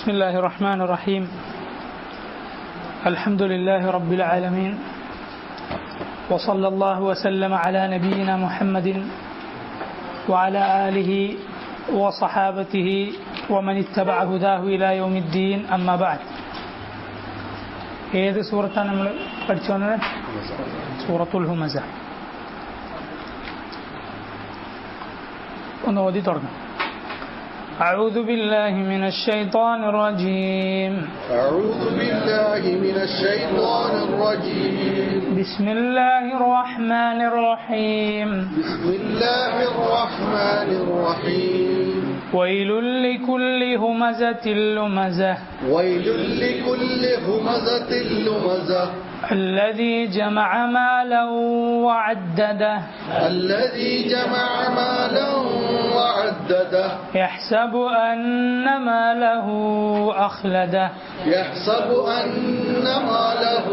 بسم الله الرحمن الرحيم. الحمد لله رب العالمين، وصلى الله وسلم على نبينا محمد وعلى آله وصحابته ومن اتبع هداه إلى يوم الدين. أما بعد. ഏത് സൂറത്താണ് നമ്മൾ പഠിച്ചു വന്നത്? സൂറത്തുൽ ഹുമസ. ഒന്ന് ഓതി തുടങ്ങാം. أعوذ بالله من الشيطان الرجيم. أعوذ بالله من الشيطان الرجيم. بسم الله الرحمن الرحيم. بسم الله الرحمن الرحيم. ويل لكل همزة لمزة. ويل لكل همزة لمزة. الذي جمع مالا وعدده. الذي جمع مالا وعدده. يحسب أن ماله أخلده. يحسب أن ماله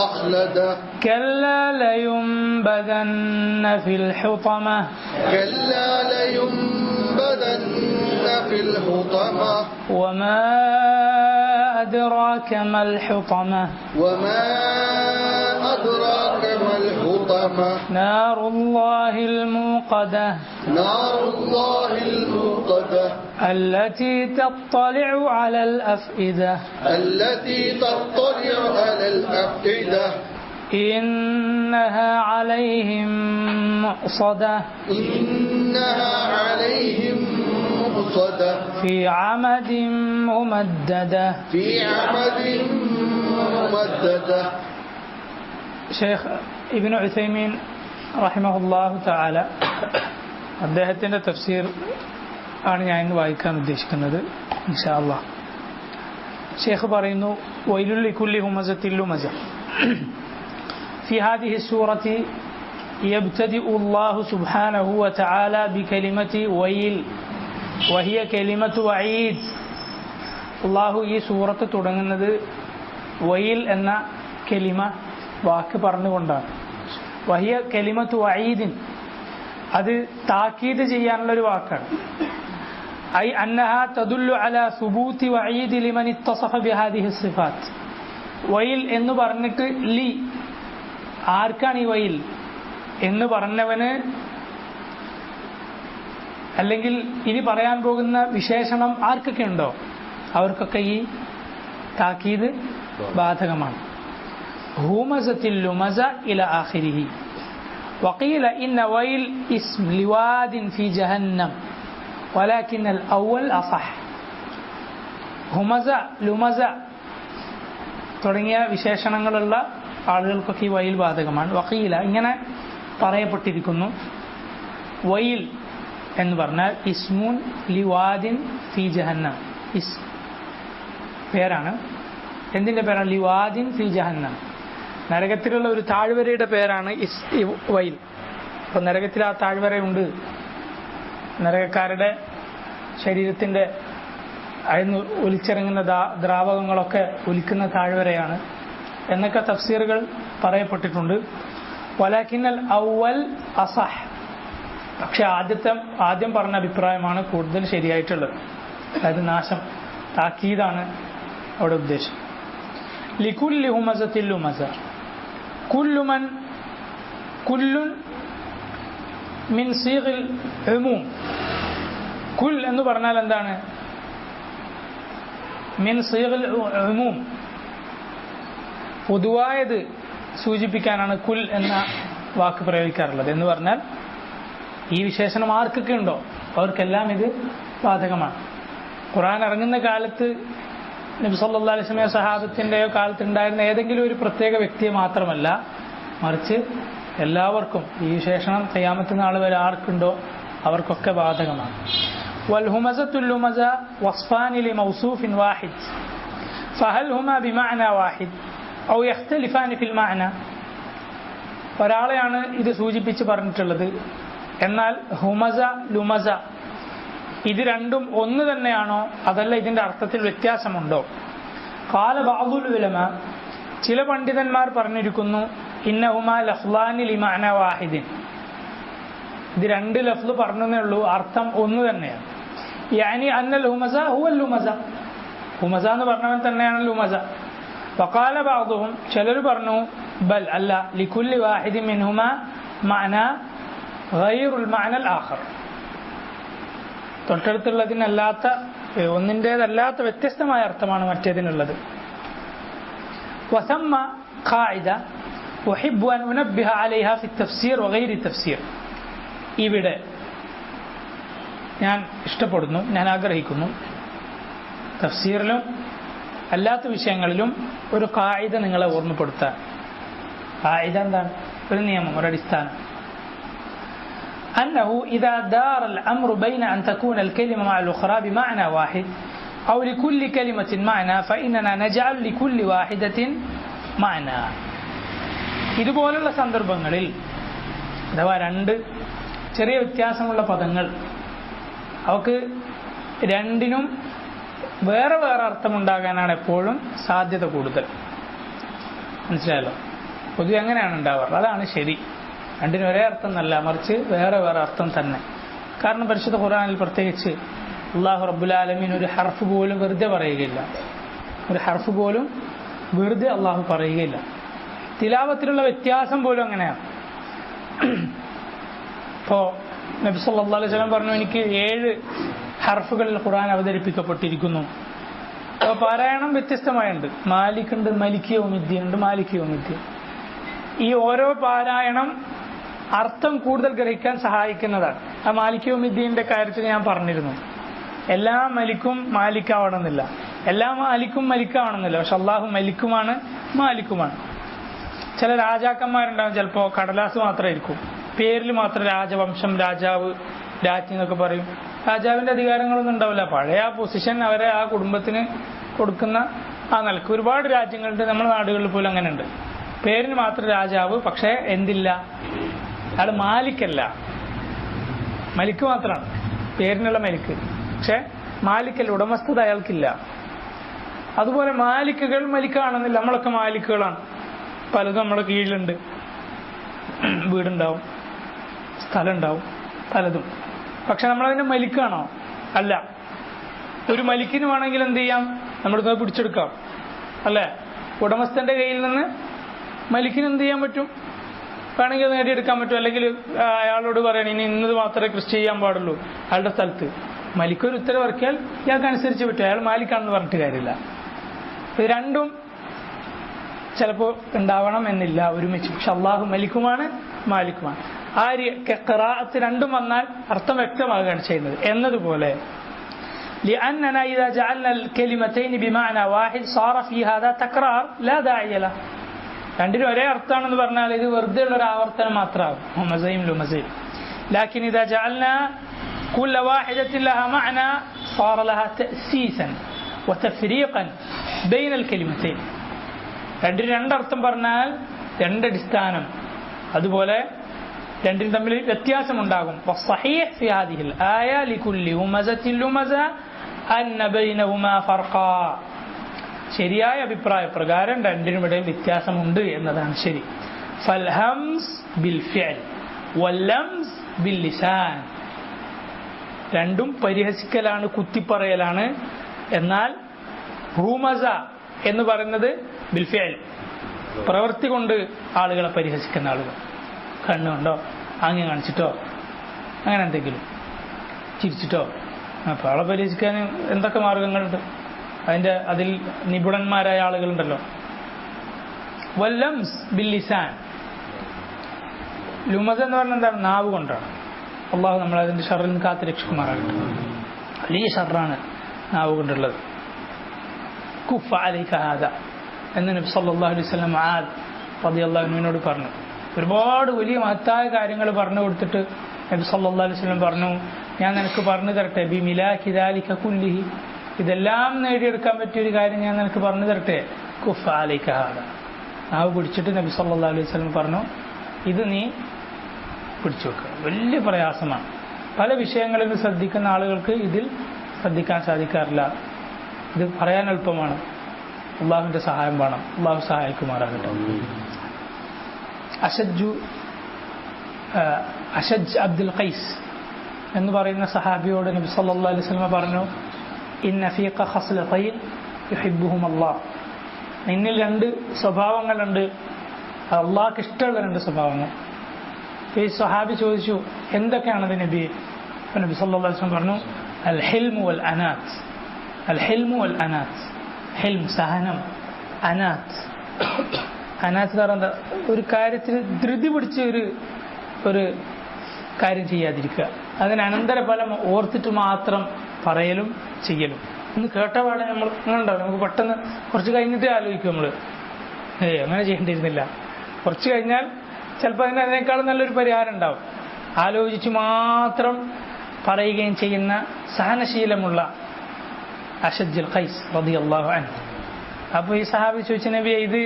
أخلده. كلا لينبذن في الحطمة. كلا لينبذن في الحطمة. وما أدراك ما الحطمة. وما أدراك ما الحطمة. نار الله الموقدة. نار الله الموقدة. التي تطلع على الأفئدة. التي تطلع على الأفئدة. إنها عليهم مؤصدة. إنها عليهم مؤصدة. في عمد ممددة. في عمد ممددة. ഷെയ്ഖ് ഇബ്നു ഉസൈമീൻ റഹിമഹുല്ലാഹു തആല അദ്ദേഹത്തിൻ്റെ തഫ്സീർ ആണ് ഞാൻ ഇന്ന് വായിക്കാൻ ഉദ്ദേശിക്കുന്നത് ഇൻഷാ അല്ലാഹ്. ഷെയ്ഖ് പറയുന്നു, വൈലുൽ ലികുല്ലി ഹുമസത്തിൻ ലുമസ. في هذه السورة يبتدئ الله سبحانه وتعالى بكلمة ويل وهي كلمة وعيد. അള്ളാഹു ഈ സൂറത്ത് തുടങ്ങുന്നത് വയിൽ എന്ന കലിമ വാക്ക് പറഞ്ഞുകൊണ്ടാണ്. വഹിയ കലിമത്തു വഈദിൻ, അത് താക്കീത് ചെയ്യാനുള്ളൊരു വാക്കാണ്. ഐ അന്നഹ തദുല്ലു അലാ സുബൂതി വഈദി ലിമൻ ഇത്തസഫ ബിഹാദിഹി സിഫാത്ത്. വയിൽ എന്ന് പറഞ്ഞിട്ട് ലി, ആർക്കാണ് ഈ വയിൽ എന്ന് പറഞ്ഞവന്, അല്ലെങ്കിൽ ഇനി പറയാൻ പോകുന്ന വിശേഷണം ആർക്കൊക്കെ ഉണ്ടോ അവർക്കൊക്കെ ഈ താക്കീത് ബാധകമാണ്. ഹുമസത്തിൽ ലുമസ ഇല ആഖിരിഹി. വഖീല ഇന്ന വൈൽ ഇസ്ം ലിവാദിൻ ഫി ജഹന്നം വലാകിൻ അൽ അവൽ അസഹ്. ഹുമസ, ലുമസ തുടങ്ങിയ വിശേഷണങ്ങളുള്ള ആളുകൾക്കൊക്കെ ഈ വയിൽ ബാധകമാണ്. വഖീല, ഇങ്ങനെ പറയപ്പെട്ടിരിക്കുന്നു, വയിൽ എന്ന് പറഞ്ഞാൽ ഇസ്മുൻ ലിവാദിൻ ഫി ജഹന്നം. പേരാണ്. എന്തിൻ്റെ പേരാണ്? ലിവാദിൻ ഫി ജഹന്നം, നരകത്തിലുള്ള ഒരു താഴ്വരയുടെ പേരാണ് വയിൽ. അപ്പോൾ നരകത്തിൽ ആ താഴ്വരയുണ്ട്, നരകക്കാരുടെ ശരീരത്തിൻ്റെ അയന്ന് ഒലിച്ചിറങ്ങുന്ന ദ്രാവകങ്ങളൊക്കെ ഒലിക്കുന്ന താഴ്വരയാണ് എന്നൊക്കെ തഫ്സീറുകൾ പറയപ്പെട്ടിട്ടുണ്ട്. വലാകിന്നൽ അവൽ അസഹ്, പക്ഷെ ആദ്യം പറഞ്ഞ അഭിപ്രായമാണ് കൂടുതൽ ശരിയായിട്ടുള്ളത്. അതായത് നാശം, താക്കീതാണ് അവിടെ ഉദ്ദേശം. ലികുല്ലി ഹുമസത്തിൽ ലുമസ. കുല്ലുമൻ, കുല്ലുൻ മിൻ സീഗിൽ ഉമൂം. കുൽ എന്ന് പറഞ്ഞാൽ എന്താണ്? മിൻ സീഗിൽ ഉമൂം, പൊതുവായത് സൂചിപ്പിക്കാനാണ് കുൽ എന്ന വാക്ക് പ്രയോഗിക്കാറുള്ളത്. എന്ന് പറഞ്ഞാൽ ഈ വിശേഷണം ആർക്കൊക്കെ ഉണ്ടോ അവർക്കെല്ലാം ഇത് ബാധകമാണ്. ഖുർആൻ ഇറങ്ങുന്ന കാലത്ത് നബി സല്ലല്ലാഹു അലൈഹി വസല്ലം സഹാബത്തിൻ്റെയോ കാലത്തുണ്ടായിരുന്ന ഏതെങ്കിലും ഒരു പ്രത്യേക വ്യക്തിയെ മാത്രമല്ല, മറിച്ച് എല്ലാവർക്കും ഈ വിശേഷണം ഖിയാമത്ത് നാൾ വരെ ആർക്കുണ്ടോ അവർക്കൊക്കെ ബാധകമാണ്. വൽ ഹുമസത്തുൽ ലുമസ വസ്ഫാനി ലിമൗസൂഫിൻ വാഹിദ് ഫഹൽ ഹുമ ബിമഅന വാഹിദ് ഔ യഖ്തലിഫാനി ഫിൽ മഅന. ഒരാളെയാണ് ഇത് സൂചിപ്പിച്ച് പറഞ്ഞിട്ടുള്ളത്. എന്നാൽ ഹുമസ, ലുമസ ഇത് രണ്ടും ഒന്ന് തന്നെയാണോ, അതല്ല ഇതിൻ്റെ അർത്ഥത്തിൽ വ്യത്യാസമുണ്ടോ? ഖാല ബഅദുൽ ഉലമ, ചില പണ്ഡിതന്മാർ പറഞ്ഞിരിക്കുന്നു, ഇന്നഹുമാ ലഫ്ളാനി ലിമഅന വാഹിദിൻ, ഇത് രണ്ട് ലഫ്ള് പറഞ്ഞതേ ഉള്ളൂ, അർത്ഥം ഒന്ന് തന്നെയാണ്. യാനി അന്നൽ ഹുമസ ഹുവൽ ലുമസ, ഹുമസ എന്ന് പറഞ്ഞവൻ തന്നെയാണല്ലോ ഹുമസ. വഖാല ബഅദുഹും, ചിലർ പറഞ്ഞു ബൽ അല്ല, ലികുല്ലി വാഹിദിൻ മിൻഹുമാ മഅന ഗൈറുൽ മഅനൽ ആഖർ, തൊട്ടടുത്തുള്ളതിനല്ലാത്ത ഒന്നിൻ്റേതല്ലാത്ത വ്യത്യസ്തമായ അർത്ഥമാണ് മറ്റേതിനുള്ളത്. വസമ്മ ഖാഇദ ഉഹിബ്ബു അൻ ഉനബ്ബിഹ അലൈഹാ ഫി തഫ്സീർ വഗൈരി തഫ്സീർ. ഇവിടെ ഞാൻ ഇഷ്ടപ്പെടുന്നു, ഞാൻ ആഗ്രഹിക്കുന്നു, തഫ്സീറിലും അല്ലാത്ത വിഷയങ്ങളിലും ഒരു ഖാഇദ നിങ്ങളെ ഓർമ്മപ്പെടുത്താൻ. ഖാഇദ എന്താണ്? ഒരു നിയമം, ഒരു അടിസ്ഥാനം. أنه إذا دار الأمر بين أن تكون الكلمة مع الأخرى بمعنى واحد أو لكل كلمة معنى فإننا نجعل لكل واحدة معنى. ഇതുപോലുള്ള സന്ദർഭങ്ങളിൽ അഥവാ രണ്ട് ചെറിയ വ്യത്യാസമുള്ള പദങ്ങൾ, അവക്ക് രണ്ടിനും വേറെ വേറെ അർത്ഥമുണ്ടാകാനാണ് എപ്പോഴും സാധ്യത കൂടുതൽ. മനസ്സിലായല്ലോ? പൊതുവെ അങ്ങനെയാണ് ഉണ്ടാവാറ്. അതാണ് ശരി. രണ്ടിനും ഒരേ അർത്ഥം എന്നല്ല, മറിച്ച് വേറെ വേറെ അർത്ഥം തന്നെ. കാരണം പരിശുദ്ധ ഖുർആനിൽ പ്രത്യേകിച്ച് അല്ലാഹു റബ്ബുൽ ആലമീൻ ഒരു ഹർഫ് പോലും വെറുതെ പറയുകയില്ല. ഒരു ഹർഫ് പോലും വെറുതെ അള്ളാഹു പറയുകയില്ല. തിലാവത്തിലുള്ള വ്യത്യാസം പോലും അങ്ങനെയാണ്. ഇപ്പോൾ നബി സല്ലല്ലാഹു അലൈഹി വസല്ലം പറഞ്ഞു, എനിക്ക് 7 ഹർഫുകളിൽ ഖുർആൻ അവതരിപ്പിക്കപ്പെട്ടിരിക്കുന്നു. അപ്പോൾ പാരായണം വ്യത്യസ്തമായുണ്ട്. മാലിക്കുണ്ട്, മലിക് യൗമിദ്ദീൻ ഉണ്ട്, മാലിക് യൗമിദ്ദീൻ. ഈ ഓരോ പാരായണം അർത്ഥം കൂടുതൽ ഗ്രഹിക്കാൻ സഹായിക്കുന്നതാണ്. ആ മാലിക് യൗമിദ്ദീന്റെ കാര്യത്തിൽ ഞാൻ പറഞ്ഞിരുന്നു, എല്ലാ മലിക്കും മാലിക്കാവണമെന്നില്ല, എല്ലാ മാലിക്കും മലിക്കാവണമെന്നില്ല. പക്ഷെ അള്ളാഹു മലിക്കുമാണ്, മാലിക്കുമാണ്. ചില രാജാക്കന്മാരുണ്ടാവും, ചിലപ്പോൾ കടലാസ് മാത്രമായിരിക്കും, പേരിൽ മാത്രം രാജവംശം, രാജാവ്, രാജ്ഞി എന്നൊക്കെ പറയും. രാജാവിന്റെ അധികാരങ്ങളൊന്നും ഉണ്ടാവില്ല. പഴയ ആ പൊസിഷൻ അവരെ ആ കുടുംബത്തിന് കൊടുക്കുന്ന ആ നിലക്ക് ഒരുപാട് രാജ്യങ്ങളുണ്ട്. നമ്മുടെ നാടുകളിൽ പോലും അങ്ങനെ ഉണ്ട്. പേരിന് മാത്രം രാജാവ്, പക്ഷേ എന്തില്ല, അയാൾ മാലിക്കല്ല, മലിക്ക് മാത്രമാണ്, പേരിനുള്ള മലിക്ക്. പക്ഷെ മാലിക്കല്ല, ഉടമസ്ഥത അയാൾക്കില്ല. അതുപോലെ മാലിക്കുകൾ മലിക്കാണെന്നില്ല. നമ്മളൊക്കെ മാലിക്കുകളാണ്. പലതും നമ്മുടെ കീഴിലുണ്ട്. വീടുണ്ടാവും, സ്ഥലം ഉണ്ടാവും, പലതും. പക്ഷെ നമ്മളതിന്റെ മലിക്കാണോ? അല്ല. ഒരു മലിക്കിന് വേണമെങ്കിൽ എന്ത് ചെയ്യാം? നമ്മളിത് പിടിച്ചെടുക്കാം, അല്ലേ? ഉടമസ്ഥന്റെ കയ്യിൽ നിന്ന് മലിക്കിന് എന്ത് ചെയ്യാൻ പറ്റും? വേണമെങ്കിൽ നേടിയെടുക്കാൻ പറ്റും. അല്ലെങ്കിൽ അയാളോട് പറയണം, ഇനി ഇന്നത് മാത്രമേ കൃഷി ചെയ്യാൻ പാടുള്ളൂ അയാളുടെ സ്ഥലത്ത്. മലിക്കൊരു ഉത്തരവ് ഇറക്കിയാൽ ഇയാൾക്ക് അനുസരിച്ച് പറ്റും. അയാൾ മാലിക്കാണെന്ന് പറഞ്ഞിട്ട് കാര്യമില്ല. ഇത് രണ്ടും ചിലപ്പോൾ ഉണ്ടാവണം എന്നില്ല ഒരുമിച്ച്. പക്ഷെ അള്ളാഹു മലിക്കുമാണ്, മാലിക്കുമാണ്. ആ ഖിറാഅത്ത് രണ്ടും വന്നാൽ അർത്ഥം വ്യക്തമാകുകയാണ് ചെയ്യുന്നത്. എന്നതുപോലെ لأننا إذا جعلنا الكلمتين بمعنى واحد صار في هذا تكرار لا داعي له. രണ്ടിനും ഒരേ അർത്ഥമാണെന്ന് പറഞ്ഞാൽ ഇത് വെറുതെ ഉള്ള ഒരു ആവർത്തനം മാത്രമാകും, ഹുമസയും ലുമസയും. لكن إذا جعلنا كل واحدة لها معنى صار لها تأسيسا وتفريقا بين الكلمتين. രണ്ടിന് രണ്ടർത്ഥം പറഞ്ഞാൽ രണ്ടടിസ്ഥാനം, അതുപോലെ രണ്ടിനും തമ്മിൽ വ്യത്യാസമുണ്ടാകും. والصحيح في هذه الآية لكل همزة لمزة أن بينهما فرقا. ശരിയായ അഭിപ്രായ പ്രകാരം രണ്ടിനുമിടയിൽ വ്യത്യാസമുണ്ട് എന്നതാണ് ശരി. ഫൽഹംസ് ബിൽ ഫിഅൽ വല്ലംസ് ബിൽ ലിസാൻ. രണ്ടും പരിഹസിക്കലാണ്, കുത്തിപ്പറയലാണ്. എന്നാൽ ഹുമസ എന്ന് പറയുന്നത് ബിൽ ഫിഅൽ, പ്രവൃത്തി കൊണ്ട് ആളുകളെ പരിഹസിക്കുന്ന ആളുകൾ. കണ്ണുകൊണ്ടോ ആംഗ്യം കാണിച്ചിട്ടോ അങ്ങനെ എന്തെങ്കിലും ചിരിച്ചിട്ടോ. അപ്പോൾ ആളെ പരിഹസിക്കാൻ എന്തൊക്കെ മാർഗങ്ങളുണ്ട്, അതിൽ നിപുണന്മാരായ ആളുകളുണ്ടല്ലോ. വല്ലംസ് ബിൽ ലിസാൻ. ലുമസ എന്ന് പറഞ്ഞാൽ എന്താണ്? നാവ് കൊണ്ടാണ്. അള്ളാഹു നമ്മൾ അതിന്റെ ഷർറിൽ നിന്ന് കാത്ത് രക്ഷിക്കുമാറാകട്ടെ. വലിയ ഷർറാണ് നാവ് കൊണ്ടുള്ളത്. കുഫ അലൈക ഹാദ എന്ന് നബി സല്ലല്ലാഹു അലൈഹി വസല്ലം ആദ് റളിയല്ലാഹു അൻഹുവിനോട് പറഞ്ഞു. ഒരുപാട് വലിയ മഹത്തായ കാര്യങ്ങൾ പറഞ്ഞു കൊടുത്തിട്ട് നബി സല്ലല്ലാഹു അലൈഹി വസല്ലം പറഞ്ഞു, ഞാൻ നിനക്ക് പറഞ്ഞു തരട്ടെ, ബിമിലാകി ദാലിക കുല്ലിഹി, ഇതെല്ലാം നേടിയെടുക്കാൻ പറ്റിയ ഒരു കാര്യം ഞാൻ നിനക്ക് പറഞ്ഞു തരട്ടെ. കുഫ അലൈക ഹാദ. നാവ് പിടിച്ചിട്ട് നബി സല്ലല്ലാഹു അലൈഹി വസല്ലം പറഞ്ഞു, ഇത് നീ പിടിച്ചു വെക്കുക. വലിയ പ്രയാസമാണ്. പല വിഷയങ്ങളിൽ ശ്രദ്ധിക്കുന്ന ആളുകൾക്ക് ഇതിൽ ശ്രദ്ധിക്കാൻ സാധിക്കാറില്ല. ഇത് പറയാൻ എളുപ്പമാണ്. അള്ളാഹുവിന്റെ സഹായം വേണം. അള്ളാഹു സഹായിക്കുമാറാകട്ടെ. അഷജ് അബ്ദുൽ ഖൈസ് എന്ന് പറയുന്ന സഹാബിയോട് നബി സല്ലല്ലാഹു അലൈഹി വസല്ലം പറഞ്ഞു, ഇന്ന ഫീക ഖസ്ലതൈൻ യുഹിബ്ബുഹും അല്ലാഹ്. നിന്നിൽ രണ്ട് സ്വഭാവങ്ങളുണ്ട്, അള്ളാഹ്ക്ക് ഇഷ്ടമുള്ള രണ്ട് സ്വഭാവങ്ങൾ. ഈ സ്വഹാബി ചോദിച്ചു, എന്തൊക്കെയാണത് നബി? അപ്പോൾ നബി സല്ലല്ലാഹു അലൈഹി വസല്ലം പറഞ്ഞു, അൽ ഹിൽമു വൽ അനാത്ത്. അൽ ഹിൽമു വൽ അനാത്ത്. ഹിൽം സഹനം, അനാത്ത് അനാത്ത് എന്ന് പറയുന്നത് ഒരു കാര്യത്തിൽ ധൃതി പിടിച്ച് ഒരു കാര്യം ചെയ്യാതിരിക്കുക, അതിന് അനന്തരഫലം ഓർത്തിട്ട് മാത്രം പറയലും ചെയ്യലും. ഇന്ന് കേട്ടപാടെ നമ്മൾ അങ്ങനെ ഉണ്ടാവും, നമുക്ക് പെട്ടെന്ന് കുറച്ച് കഴിഞ്ഞിട്ട് ആലോചിക്കും നമ്മൾ, അങ്ങനെ ചെയ്യേണ്ടിയിരുന്നില്ല. കുറച്ച് കഴിഞ്ഞാൽ ചിലപ്പോൾ അതിനേക്കാളും നല്ലൊരു പരിഹാരം ഉണ്ടാവും. ആലോചിച്ച് മാത്രം പറയുകയും ചെയ്യുന്ന സഹനശീലമുള്ള അഷദ്ദുൽ ഖൈസ് റളിയല്ലാഹു അൻഹു. അപ്പോൾ ഈ സഹാബി ചോദിച്ച നബിയെ, ഇത്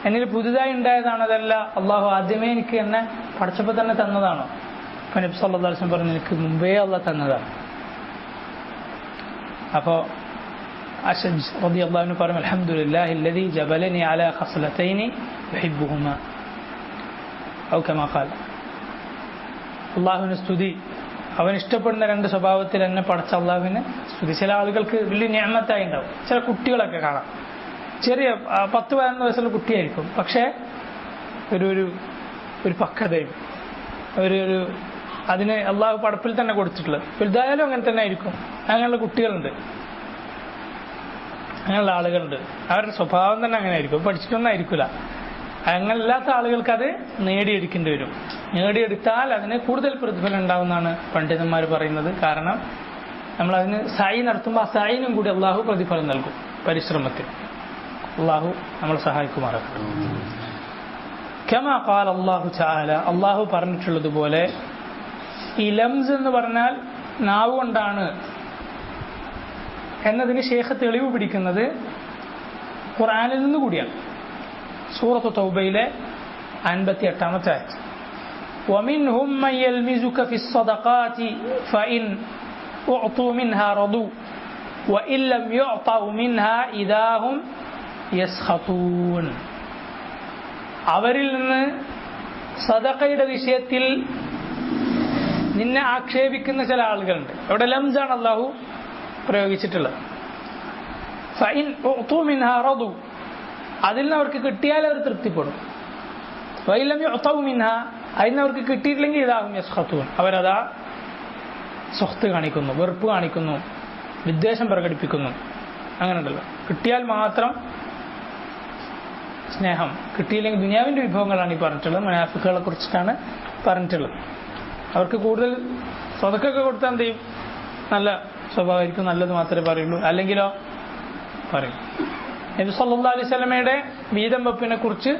എന്നിൽ പുതുതായി ഉണ്ടായതാണോ, അതല്ല അള്ളാഹു ആദ്യമേ എനിക്ക് എന്നെ പഠിച്ചപ്പോൾ തന്നെ തന്നതാണോ? അപ്പോൾ നബി സല്ലല്ലാഹു അലൈഹി വസല്ലം പറഞ്ഞു, എനിക്ക് മുമ്പേ അള്ളാഹ് തന്നതാണ്. അപ്പോൾ അഷദ് റളിയല്ലാഹു അൻഹു പറഞ്ഞു, അൽഹംദുലില്ലാഹി അല്ലദീ ജബലനി അലാ ഖസ്ലതൈനി യുഹിബ്ബുഹുമാ ഔ കമാ ഖാല. അള്ളാഹുവിന് സ്തുതി, അവൻ ഇഷ്ടപ്പെടുന്ന രണ്ട് സ്വഭാവത്തിൽ എന്നെ പഠിച്ച അള്ളാഹുവിന് സ്തുതി. ചില ആളുകൾക്ക് വലിയ നിഅമത്തായി ഉണ്ടാവും. ചില കുട്ടികളൊക്കെ കാണാം, ചെറിയ 10-11 വയസ്സുള്ള കുട്ടിയായിരിക്കും, പക്ഷേ ഒരു പക്വതയും ഒരു അതിന് അള്ളാഹു പടപ്പിൽ തന്നെ കൊടുത്തിട്ടുള്ളത്. വലുതായാലും അങ്ങനെ തന്നെ ആയിരിക്കും. അങ്ങനെയുള്ള കുട്ടികളുണ്ട്, അങ്ങനെയുള്ള ആളുകളുണ്ട്. അവരുടെ സ്വഭാവം തന്നെ അങ്ങനെ ആയിരിക്കും, പഠിച്ചിട്ടൊന്നും ആയിരിക്കില്ല. അങ്ങനെയല്ലാത്ത ആളുകൾക്ക് അത് നേടിയെടുക്കേണ്ടി വരും. നേടിയെടുത്താൽ അതിന് കൂടുതൽ പ്രതിഫലം ഉണ്ടാവുമെന്നാണ് പണ്ഡിതന്മാർ പറയുന്നത്. കാരണം നമ്മളതിന് സായി നടത്തുമ്പോൾ ആ സായിനും കൂടി അള്ളാഹു പ്രതിഫലം നൽകും, പരിശ്രമത്തിൽ. അള്ളാഹു നമ്മളെ സഹായിക്കുമാറാകട്ടെ. കമാ ഖാല അല്ലാഹു തആല, അള്ളാഹു പറഞ്ഞിട്ടുള്ളതുപോലെ, ഈ ലംസ് എന്ന് പറഞ്ഞാൽ നാവ് കൊണ്ടാണ് എന്നതിന് ശേഖ തെളിവ് പിടിക്കുന്നത് ഖുർആനിൽ നിന്ന് കൂടിയാണ്. സൂറത്ത് തൗബയിലെ 58-ാമത്തെ ആയത്ത്, وَمِنْهُمْ مَنْ يَلْمِزُكَ فِي الصَّدَقَاتِ فَإِنْ أُعْطُوا مِنْهَا رَضُوا وَإِنْ لَمْ يُعْطَوْا مِنْهَا إِذَا هُمْ يَسْخَطُونَ. അവരിൽ നിന്ന് സദഖയുടെ വിഷയത്തിൽ നിന്നെ ആക്ഷേപിക്കുന്ന ചില ആളുകളുണ്ട്. അവിടെ ലംസാണ് അല്ലാഹു പ്രയോഗിച്ചിട്ടുള്ളത്. ഫഇൻ ഉഅ്തു മിൻഹാ റദു, അതിൽ നിന്ന് അവർക്ക് കിട്ടിയാൽ അവർ തൃപ്തിപ്പെടും. വഇൻ ലം യുഅ്തൗ മിൻഹാ, അതിൽ നിന്ന് അവർക്ക് കിട്ടിയിട്ടില്ലെങ്കിൽ ഇദാഹും യസ്ഖതൂൻ, അവരതാ സുഖ്ത് കാണിക്കുന്നു, വെറുപ്പ് കാണിക്കുന്നു, വിദ്വേഷം പ്രകടിപ്പിക്കുന്നു. അങ്ങനെ ഉണ്ടല്ലോ. കിട്ടിയാൽ മാത്രം സ്നേഹം, കിട്ടിയില്ലെങ്കിൽ ദുനിയാവിൻ്റെ വിഭവങ്ങളാണ് ഈ പറഞ്ഞിട്ടുള്ളത്. മുനാഫിക്കുകളെ കുറിച്ചിട്ടാണ് പറഞ്ഞിട്ടുള്ളത്. അവർക്ക് കൂടുതൽ സ്വതക്കൊക്കെ കൊടുത്താൽ എന്ത് ചെയ്യും? നല്ല സ്വഭാവമായിരിക്കും, നല്ലത് മാത്രമേ പറയുള്ളൂ. അല്ലെങ്കിലോ പറയും. നബി സല്ലല്ലാഹു അലൈഹി വസല്ലമയുടെ വീതം വെപ്പിനെ കുറിച്ച്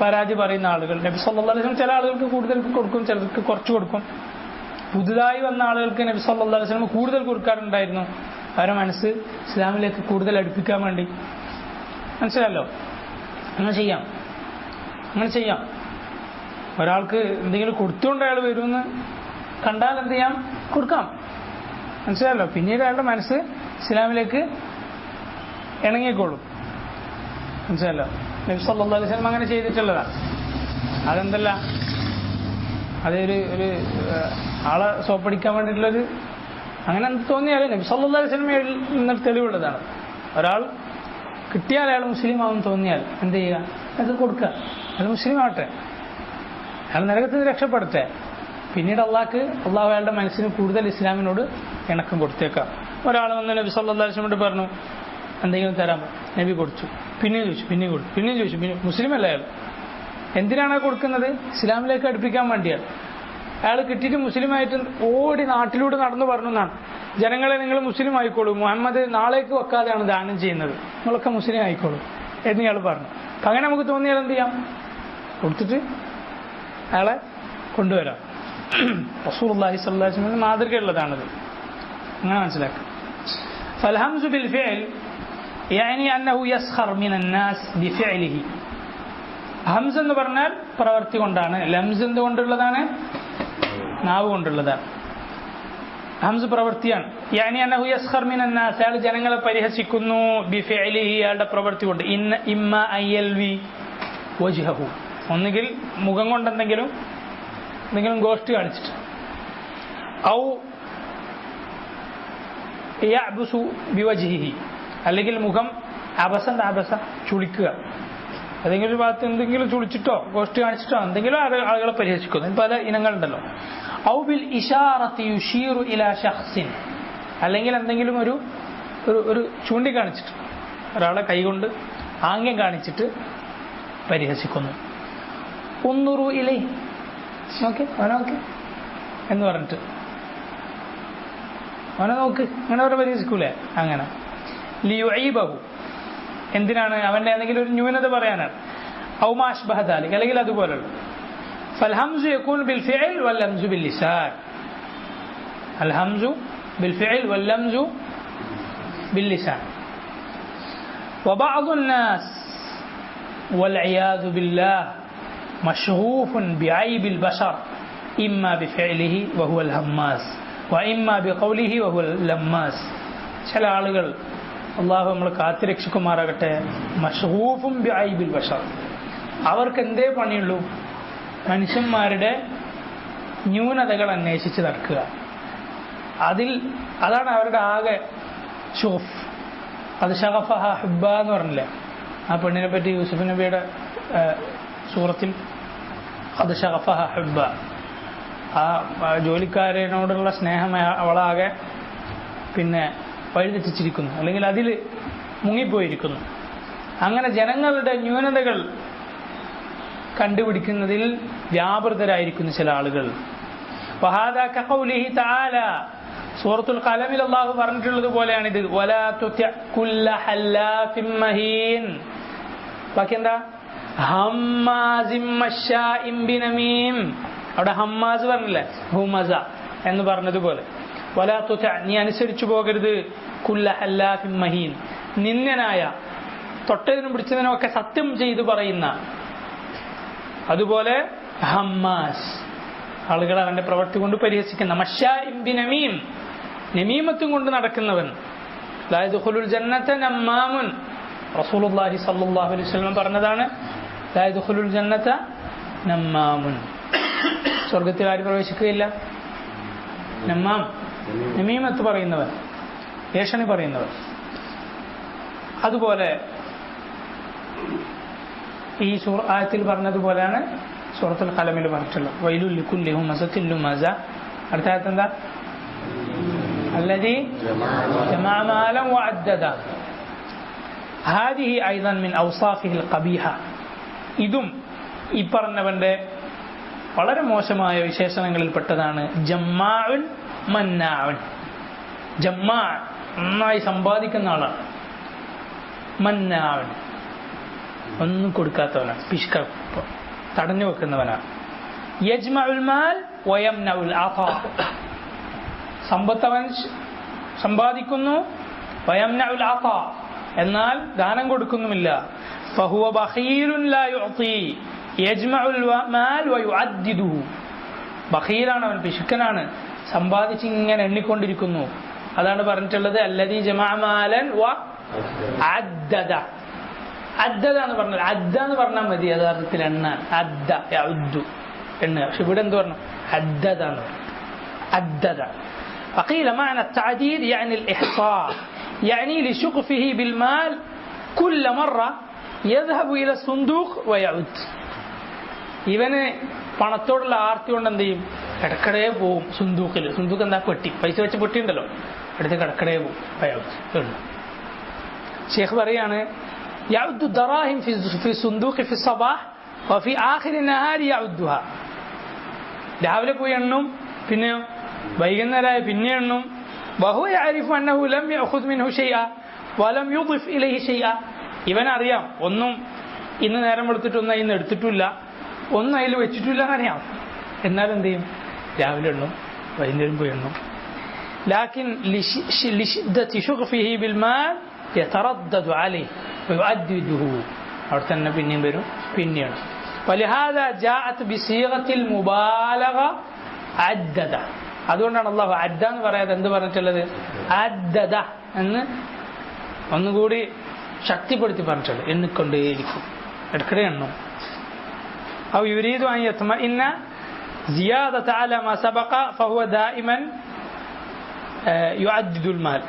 പരാതി പറയുന്ന ആളുകൾ, നബി സല്ലല്ലാഹു അലൈഹി വസല്ലം ചില ആളുകൾക്ക് കൂടുതൽ കൊടുക്കും, ചിലർക്ക് കുറച്ച് കൊടുക്കും. പുതുതായി വന്ന ആളുകൾക്ക് നബി സല്ലല്ലാഹു അലൈഹി വസല്ലം കൂടുതൽ കൊടുക്കാറുണ്ടായിരുന്നു, അവരുടെ മനസ്സ് ഇസ്ലാമിലേക്ക് കൂടുതൽ അടുപ്പിക്കാൻ വേണ്ടി. മനസ്സിലല്ലോ? അങ്ങനെ ചെയ്യാം. ഒരാൾക്ക് എന്തെങ്കിലും കൊടുത്തുകൊണ്ട് അയാൾ വരുമെന്ന് കണ്ടാൽ എന്ത് ചെയ്യാം? കൊടുക്കാം. മനസ്സിലല്ലോ? പിന്നീട് അയാളുടെ മനസ്സ് ഇസ്ലാമിലേക്ക് ഇണങ്ങിക്കോളും. മനസ്സിലല്ലോ? നബി സല്ലല്ലാഹു അലൈഹി വസല്ലം അങ്ങനെ ചെയ്തിട്ടുള്ളതാണ്. അതെന്തല്ല, അതൊരു ആളെ സോപ്പടിക്കാൻ വേണ്ടിയിട്ടുള്ളൊരു അങ്ങനെ എന്ത് തോന്നിയാലും നബി സല്ലല്ലാഹു അലൈഹി വസല്ലമയിൽ നിന്ന് തെളിവുള്ളതാണ്. ഒരാൾ കിട്ടിയാൽ അയാൾ മുസ്ലിം ആവും തോന്നിയാൽ എന്ത് ചെയ്യുക? അത് കൊടുക്കുക. അയാൾ മുസ്ലിം ആവട്ടെ, അയാൾ നരകത്തിൽ നിന്ന് രക്ഷപ്പെടട്ടെ. പിന്നീട് അള്ളാഹു അയാളുടെ മനസ്സിന് കൂടുതൽ ഇസ്ലാമിനോട് ഇണക്കം കൊടുത്തേക്കാം. ഒരാൾ വന്ന് നബി സല്ലല്ലാഹു അലൈഹി വസല്ലമയോട് പറഞ്ഞു, എന്തെങ്കിലും തരാൻ. നബി കൊടുത്തു. പിന്നെയും ചോദിച്ചു. പിന്നെ മുസ്ലിം അല്ല അയാൾ. എന്തിനാണ് കൊടുക്കുന്നത്? ഇസ്ലാമിലേക്ക് അടുപ്പിക്കാൻ വേണ്ടിയാണ്. അയാൾ കിട്ടിയിട്ട് മുസ്ലിമായിട്ട് ഓടി നാട്ടിലൂടെ നടന്നു പറഞ്ഞു എന്നാണ്, ജനങ്ങളെ നിങ്ങൾ മുസ്ലിം ആയിക്കോളൂ, മുഹമ്മദ് നാളേക്ക് വെക്കാതെയാണ് ദാനം ചെയ്യുന്നത്, നിങ്ങളൊക്കെ മുസ്ലിം ആയിക്കോളൂ എന്ന് ഇയാൾ പറഞ്ഞു. അപ്പം അങ്ങനെ നമുക്ക് തോന്നിയാൽ എന്ത് ചെയ്യാം? കൊടുത്തിട്ട് അയാളെ കൊണ്ടുവരാം. റസൂലുള്ളാഹി സ്വല്ലല്ലാഹു അലൈഹി വസല്ലം മാതൃകയുള്ളതാണത്. അങ്ങനെ മനസ്സിലാക്കുക. ഫൽഹംസു ബിൽ ഫിഅൽ യഅനി അന്നഹു യസ്ഖർ മിനൻ നാസ് ബിഫിഅലിഹി. ഹംസ് എന്ന് പറഞ്ഞാൽ പ്രവൃത്തി കൊണ്ടാണ്. ലംസ് എന്തുകൊണ്ടുള്ളതാണ്? നാവ് കൊണ്ടുള്ളതാണ്. ഹംസ് പ്രവൃത്തിയാണ്. യഅനി അന്നഹു യസ്ഖർ മിനൻ നാസ്, അയാൾ ജനങ്ങളെ പരിഹസിക്കുന്നു ബിഫിഅലിഹി, അയാളുടെ പ്രവൃത്തി കൊണ്ട്. ഇമ്മ അയൽവി വജ്ഹഹു, ഒന്നുകിൽ മുഖം കൊണ്ട് എന്തെങ്കിലും ഗോഷ്ടി കാണിച്ചിട്ട്, ഔ യഅ്ബുസു ബിവജ്ഹിഹി, അല്ലെങ്കിൽ മുഖം അബസ ചുളിക്കുക, ഏതെങ്കിലും ഒരു ഭാഗത്ത് എന്തെങ്കിലും ചുളിച്ചിട്ടോ ഗോഷ്ടി കാണിച്ചിട്ടോ എന്തെങ്കിലും ആളുകളെ പരിഹസിക്കുന്നു. പല ഇനങ്ങളുണ്ടല്ലോ. ഔ ബിൽ ഇശാറത്തി യുഷീറു ഇലാ ശഖ്സിൻ, അല്ലെങ്കിൽ എന്തെങ്കിലും ഒരു ചൂണ്ടിക്കാണിച്ചിട്ട് ഒരാളെ കൈകൊണ്ട് ആംഗ്യം കാണിച്ചിട്ട് പരിഹസിക്കുന്നു. ഉന്നുറു ഇലൈ, നോക്ക് അവനോക്ക് എന്ന് പറഞ്ഞിട്ട് അവനെ നോക്ക്, അങ്ങനെ അവരെ പരിഹസിക്കൂലേ? അങ്ങനെ ലിയുഈബഹു, എന്തിനാണ്? അവന്റെ എന്തെങ്കിലും ഒരു ന്യൂനത പറയാനാണ്. ഔ മാ അശ്ബഹ ദാലിക, അല്ലെങ്കിൽ അതുപോലുള്ള. ഫൽഹംസു യകൂനു ബിൽഫിഅൽ വല്ലംസു ബില്ലിസാൻ, അൽഹംസു ബിൽഫിഅൽ വല്ലംസു ബില്ലിസാൻ. وبعض الناس والعياذ بالله مشغوف بعيب البشر إما بفعله وهو الهماس وإما بقوله وهو اللماس. ചില ആളുകൾ, അള്ളാഹു നമ്മൾ കാത്തിരക്ഷിക്കുമാറാകട്ടെ, മഷ്ഗൂഫും ബിഐബിൽ ബശർ, അവർക്ക് എന്തേ പണിയുള്ളൂ? മനുഷ്യന്മാരുടെ ന്യൂനതകൾ അന്വേഷിച്ച് നടക്കുക. അതാണ് അവരുടെ ആകെ ഷൂഫ്. അത് ഷഗഫഹ ഹുബ്ബ എന്ന് പറഞ്ഞില്ലേ ആ പെണ്ണിനെ പറ്റി യൂസുഫ് നബിയുടെ സൂറത്തിൽ? അത് ഷഗഫഹ ഹുബ്ബ, ആ ജോലിക്കാരനോടുള്ള സ്നേഹം അവളാകെ വഴിതെറ്റിച്ചിരിക്കുന്നു, അല്ലെങ്കിൽ അതിൽ മുങ്ങിപ്പോയിരിക്കുന്നു. അങ്ങനെ ജനങ്ങളുടെ ന്യൂനതകൾ കണ്ടുപിടിക്കുന്നതിൽ വ്യാപൃതരായിരിക്കുന്നു ചില ആളുകൾ. വഹാദാ കഖൗലിഹി തആല, സൂറത്തുൽ ഖലമിൽ അല്ലാഹു പറഞ്ഞിട്ടുള്ളത് പോലെയാണിത്. വലാ തുതി കുല്ല ഹല്ലാഫിൻ മഹീൻ, ബാക്കി എന്താ? ഹമ്മാസിൻ മശാഇൻ ബിനമീം. അവിടെ ഹമ്മാസ് പറഞ്ഞില്ലേ, ഹുമസ എന്ന് പറഞ്ഞതുപോലെ. വലാ തുതി, നീ അനുസരിച്ചു പോകരുത്, കുല്ല ഹല്ലാഫിൻ മഹീൻ, നിന്ദനായ, തൊട്ടതിനും പിടിച്ചതിനും ഒക്കെ സത്യം ചെയ്തു പറയുന്ന, അതുപോലെ ഹമ്മാസ്, ആളുകൾ അവന്റെ പ്രവൃത്തി കൊണ്ട് പരിഹസിക്കുന്ന. മശാഇൻ ബിനമീം, നമീമത്തും കൊണ്ട് നടക്കുന്നവൻ. ലാ യദ്ഖുലുൽ ജന്നത നമ്മാമുൻ, റസൂലുള്ളാഹി സ്വല്ലല്ലാഹു അലൈഹി വസല്ലം പറഞ്ഞതാണ്, ലാ യദ്ഖുലുൽ ജന്നത നമ്മാമുൻ, സ്വർഗ്ഗത്തിൽ ആര് പ്രവേശിക്കുകയില്ല? നമ്മാം, നമീമത്ത് പറയുന്നവൻ, ഏഷണി പറയുന്നവൻ. അതുപോലെ ഈ ആയത്തിൽ പറഞ്ഞതുപോലെയാണ് സൂറത്തുൽ ഖലമിൽ പറഞ്ഞിട്ടുള്ളത്. വൈലുൽ ലികുല്ലി ഹുമസത്തിൻ ലുമസ. അടുത്ത ആയത്ത് എന്താ? الذي جمع مالا وعدده. هذه أيضا من أوصافه القبيحة. ഇതും ഈ പറഞ്ഞവന്റെ വളരെ മോശമായ വിശേഷണങ്ങളിൽപ്പെട്ടതാണ്. ജമ്മാഉൻ മന്നാഉൻ, ജമ്മാ നന്നായി സമ്പാദിക്കുന്ന ആളാണ്. മന്നാഉൻ ഒന്നും കൊടുക്കാത്തവനാണ്, പിഷ്ക തടഞ്ഞു വെക്കുന്നവനാണ്. യജ്മഉൽ മാൽ വയംനഉൽ അതാ, സമ്പത്തവൻ സമ്പാദിക്കുന്നു, വയംനഉൽ അതാ, എന്നാൽ ദാനം കൊടുക്കുന്നുമില്ല. ഫഹുവ ബഖീലുൻ ലാ യുഅതി യജ്മഉൽ മാൽ വയുഅദ്ദിദുഹു. ബഖീലാണ് അവൻ, പിശുക്കനാണ്, സമ്പാദിച്ച് ഇങ്ങനെ എണ്ണിക്കൊണ്ടിരിക്കുന്നു. അതാണ് പറഞ്ഞിട്ടുള്ളത് അല്ലദീ ജമഅ മാലൻ വ അദ്ദദ. അദ്ദദ എന്ന് പറഞ്ഞാൽ, അദ്ദ എന്ന് പറഞ്ഞാൽ മതി യഥാർത്ഥത്തിൽ എണ്ണാൻ, അദ്ദ യഉദ്ദു എണ്ണുക. പക്ഷെ ഇവിടെ എന്ത് പറഞ്ഞു? അദ്ദദ എന്ന് പറഞ്ഞു. അദ്ദദ. وقيل معنى التعديد يعني الإحصاء، يعني لشغفه بالمال كل مرة يذهب إلى الصندوق ويعود. ഇവന് പണത്തോടുള്ള ആർത്തി കൊണ്ട് എന്ത് ചെയ്യും? കിടക്കടയെ പോവും സുന്ദൂക്കിൽ. സുന്ദൂക്ക് എന്താ? പെട്ടി, പൈസ വെച്ച പെട്ടി ഉണ്ടല്ലോ, അടുത്ത് കിടക്കടയെ പോവും. ഷേഖ് പറയാണ്, يعد الدراهم في الصندوق في الصباح وفي آخر النهار يعدها. രാവിലെ പോയി എണ്ണും, പിന്നെയോ വൈകുന്നേരമായ പിന്നെ എണ്ണും. وهو يعرف أنه لم يأخذ منه شيئا ولم يضف إليه شيئا. ഇവനറിയാം ഒന്നും ഇന്ന് നേരം എടുത്തിട്ടൊന്നും ഇന്ന് എടുത്തിട്ടില്ല, ഒന്നും അതിൽ വെച്ചിട്ടില്ല എന്നറിയാം. എന്നാലും എന്ത് ചെയ്യും? രാവിലെ എണ്ണും, വൈകുന്നേരം പോയി എണ്ണും. لكن لشدة شغفه بالمال يتردد عليه ويؤدده. അവിടെ തന്നെ പിന്നെയും വരും, പിന്നെയാണ്. ولهذا جاءت بصيغة المبالغة عدد. അതുകൊണ്ടാണ് അല്ലാഹു അദ്ദ എന്ന് പറയാതെ എന്ത് പറഞ്ഞിട്ടുള്ളത്? അദ്ദദ എന്ന് ഒന്നുകൂടി ശക്തിപ്പെടുത്തി പറഞ്ഞിട്ടുള്ളത്. എണ്ണിക്കൊണ്ടേയിരിക്കും, ഇടയ്ക്കിടെ എണ്ണും. أو يريد أن يطمئن زيادة على ما سبق فهو دائما يعدد المال.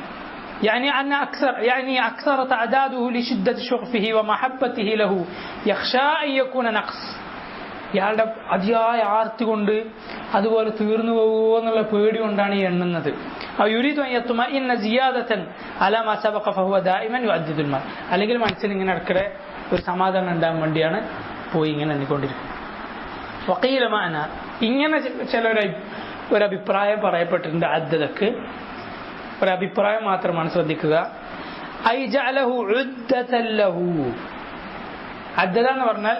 يعني أكثر تعداده لشدة شغفه ومحبته له يخشى أن يكون نقص. ഇയാളുടെ അതിയായ ആർത്തി കൊണ്ട് അതുപോലെ തീർന്നു പോകുമോ എന്നുള്ള പേടി കൊണ്ടാണ് ഈ എണ്ണുന്നത്. അല്ലെങ്കിൽ മനസ്സിൽ ഇങ്ങനെ ഇടയ്ക്കിടെ ഒരു സമാധാനം ഉണ്ടാകാൻ വേണ്ടിയാണ് പോയി ഇങ്ങനെ എണ്ണിക്കൊണ്ടിരിക്കുന്നത്. വക്കീലമാന ഇങ്ങനെ ഒരഭിപ്രായം പറയപ്പെട്ടിട്ടുണ്ട്. അദ്ദദക്ക് ഒരഭിപ്രായം മാത്രമാണ്, ശ്രദ്ധിക്കുക. അദ്ദദ എന്ന് പറഞ്ഞാൽ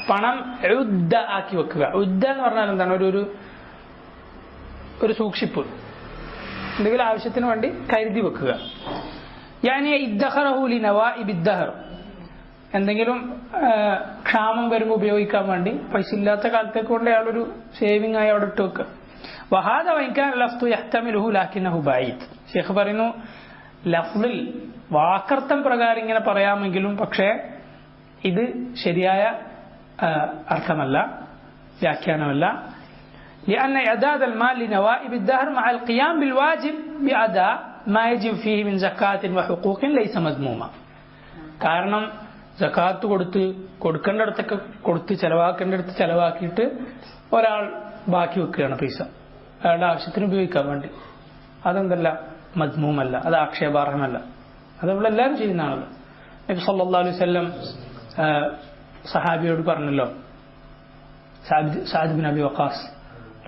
പണം ഉദ്ദ ആക്കി വെക്കുക. ഉദ്ദ എന്ന് പറഞ്ഞാൽ എന്താണ്? ഒരു സൂക്ഷിപ്പ്, എന്തെങ്കിലും ആവശ്യത്തിന് വേണ്ടി കരുതി വെക്കുക. എന്തെങ്കിലും ക്ഷാമം വരുമ്പോൾ ഉപയോഗിക്കാൻ വേണ്ടി പൈസ ഇല്ലാത്ത കാലത്തേക്ക് കൊണ്ട് അയാളൊരു സേവിങ് ആയി അവിടെ ഇട്ട് വെക്കുക. വഹാദ വൈക്കാൻ ലഫ്തു യഹ്തമിലുഹു ലാകിന്നഹു ബഈദ്. ശൈഖ് പറയുന്നു, ലഫ്ളിൽ വാക്കർത്ഥം പ്രകാരം ഇങ്ങനെ പറയാമെങ്കിലും പക്ഷേ ഇത് ശരിയായ അർത്ഥമല്ല, വ്യാഖ്യാനമല്ല. لأن إعداد المال لنوائب الدهر مع القيام بالواجب بأداء ما يجب فيه من زكاة وحقوق ليس مذموما. കാരണം സകാത്ത് കൊടുക്കേണ്ടടുത്തൊക്കെ കൊടുത്ത് ചെലവാക്കേണ്ടടുത്ത് ചെലവാക്കിയിട്ട് ഒരാൾ ബാക്കി വെക്കുകയാണ് പൈസ അയാളുടെ ആവശ്യത്തിന് ഉപയോഗിക്കാൻ വേണ്ടി. അതെന്തല്ല? മദ്മൂമല്ല, അത് ആക്ഷേപാർഹമല്ല. അത് നമ്മളെല്ലാവരും ചെയ്യുന്നതാണല്ലോ. നബി സല്ലല്ലാഹു അലൈഹി വസല്ലം സഹാബിയോട് പറഞ്ഞല്ലോ, സഅദ് ബിൻ അബി വഖാസ്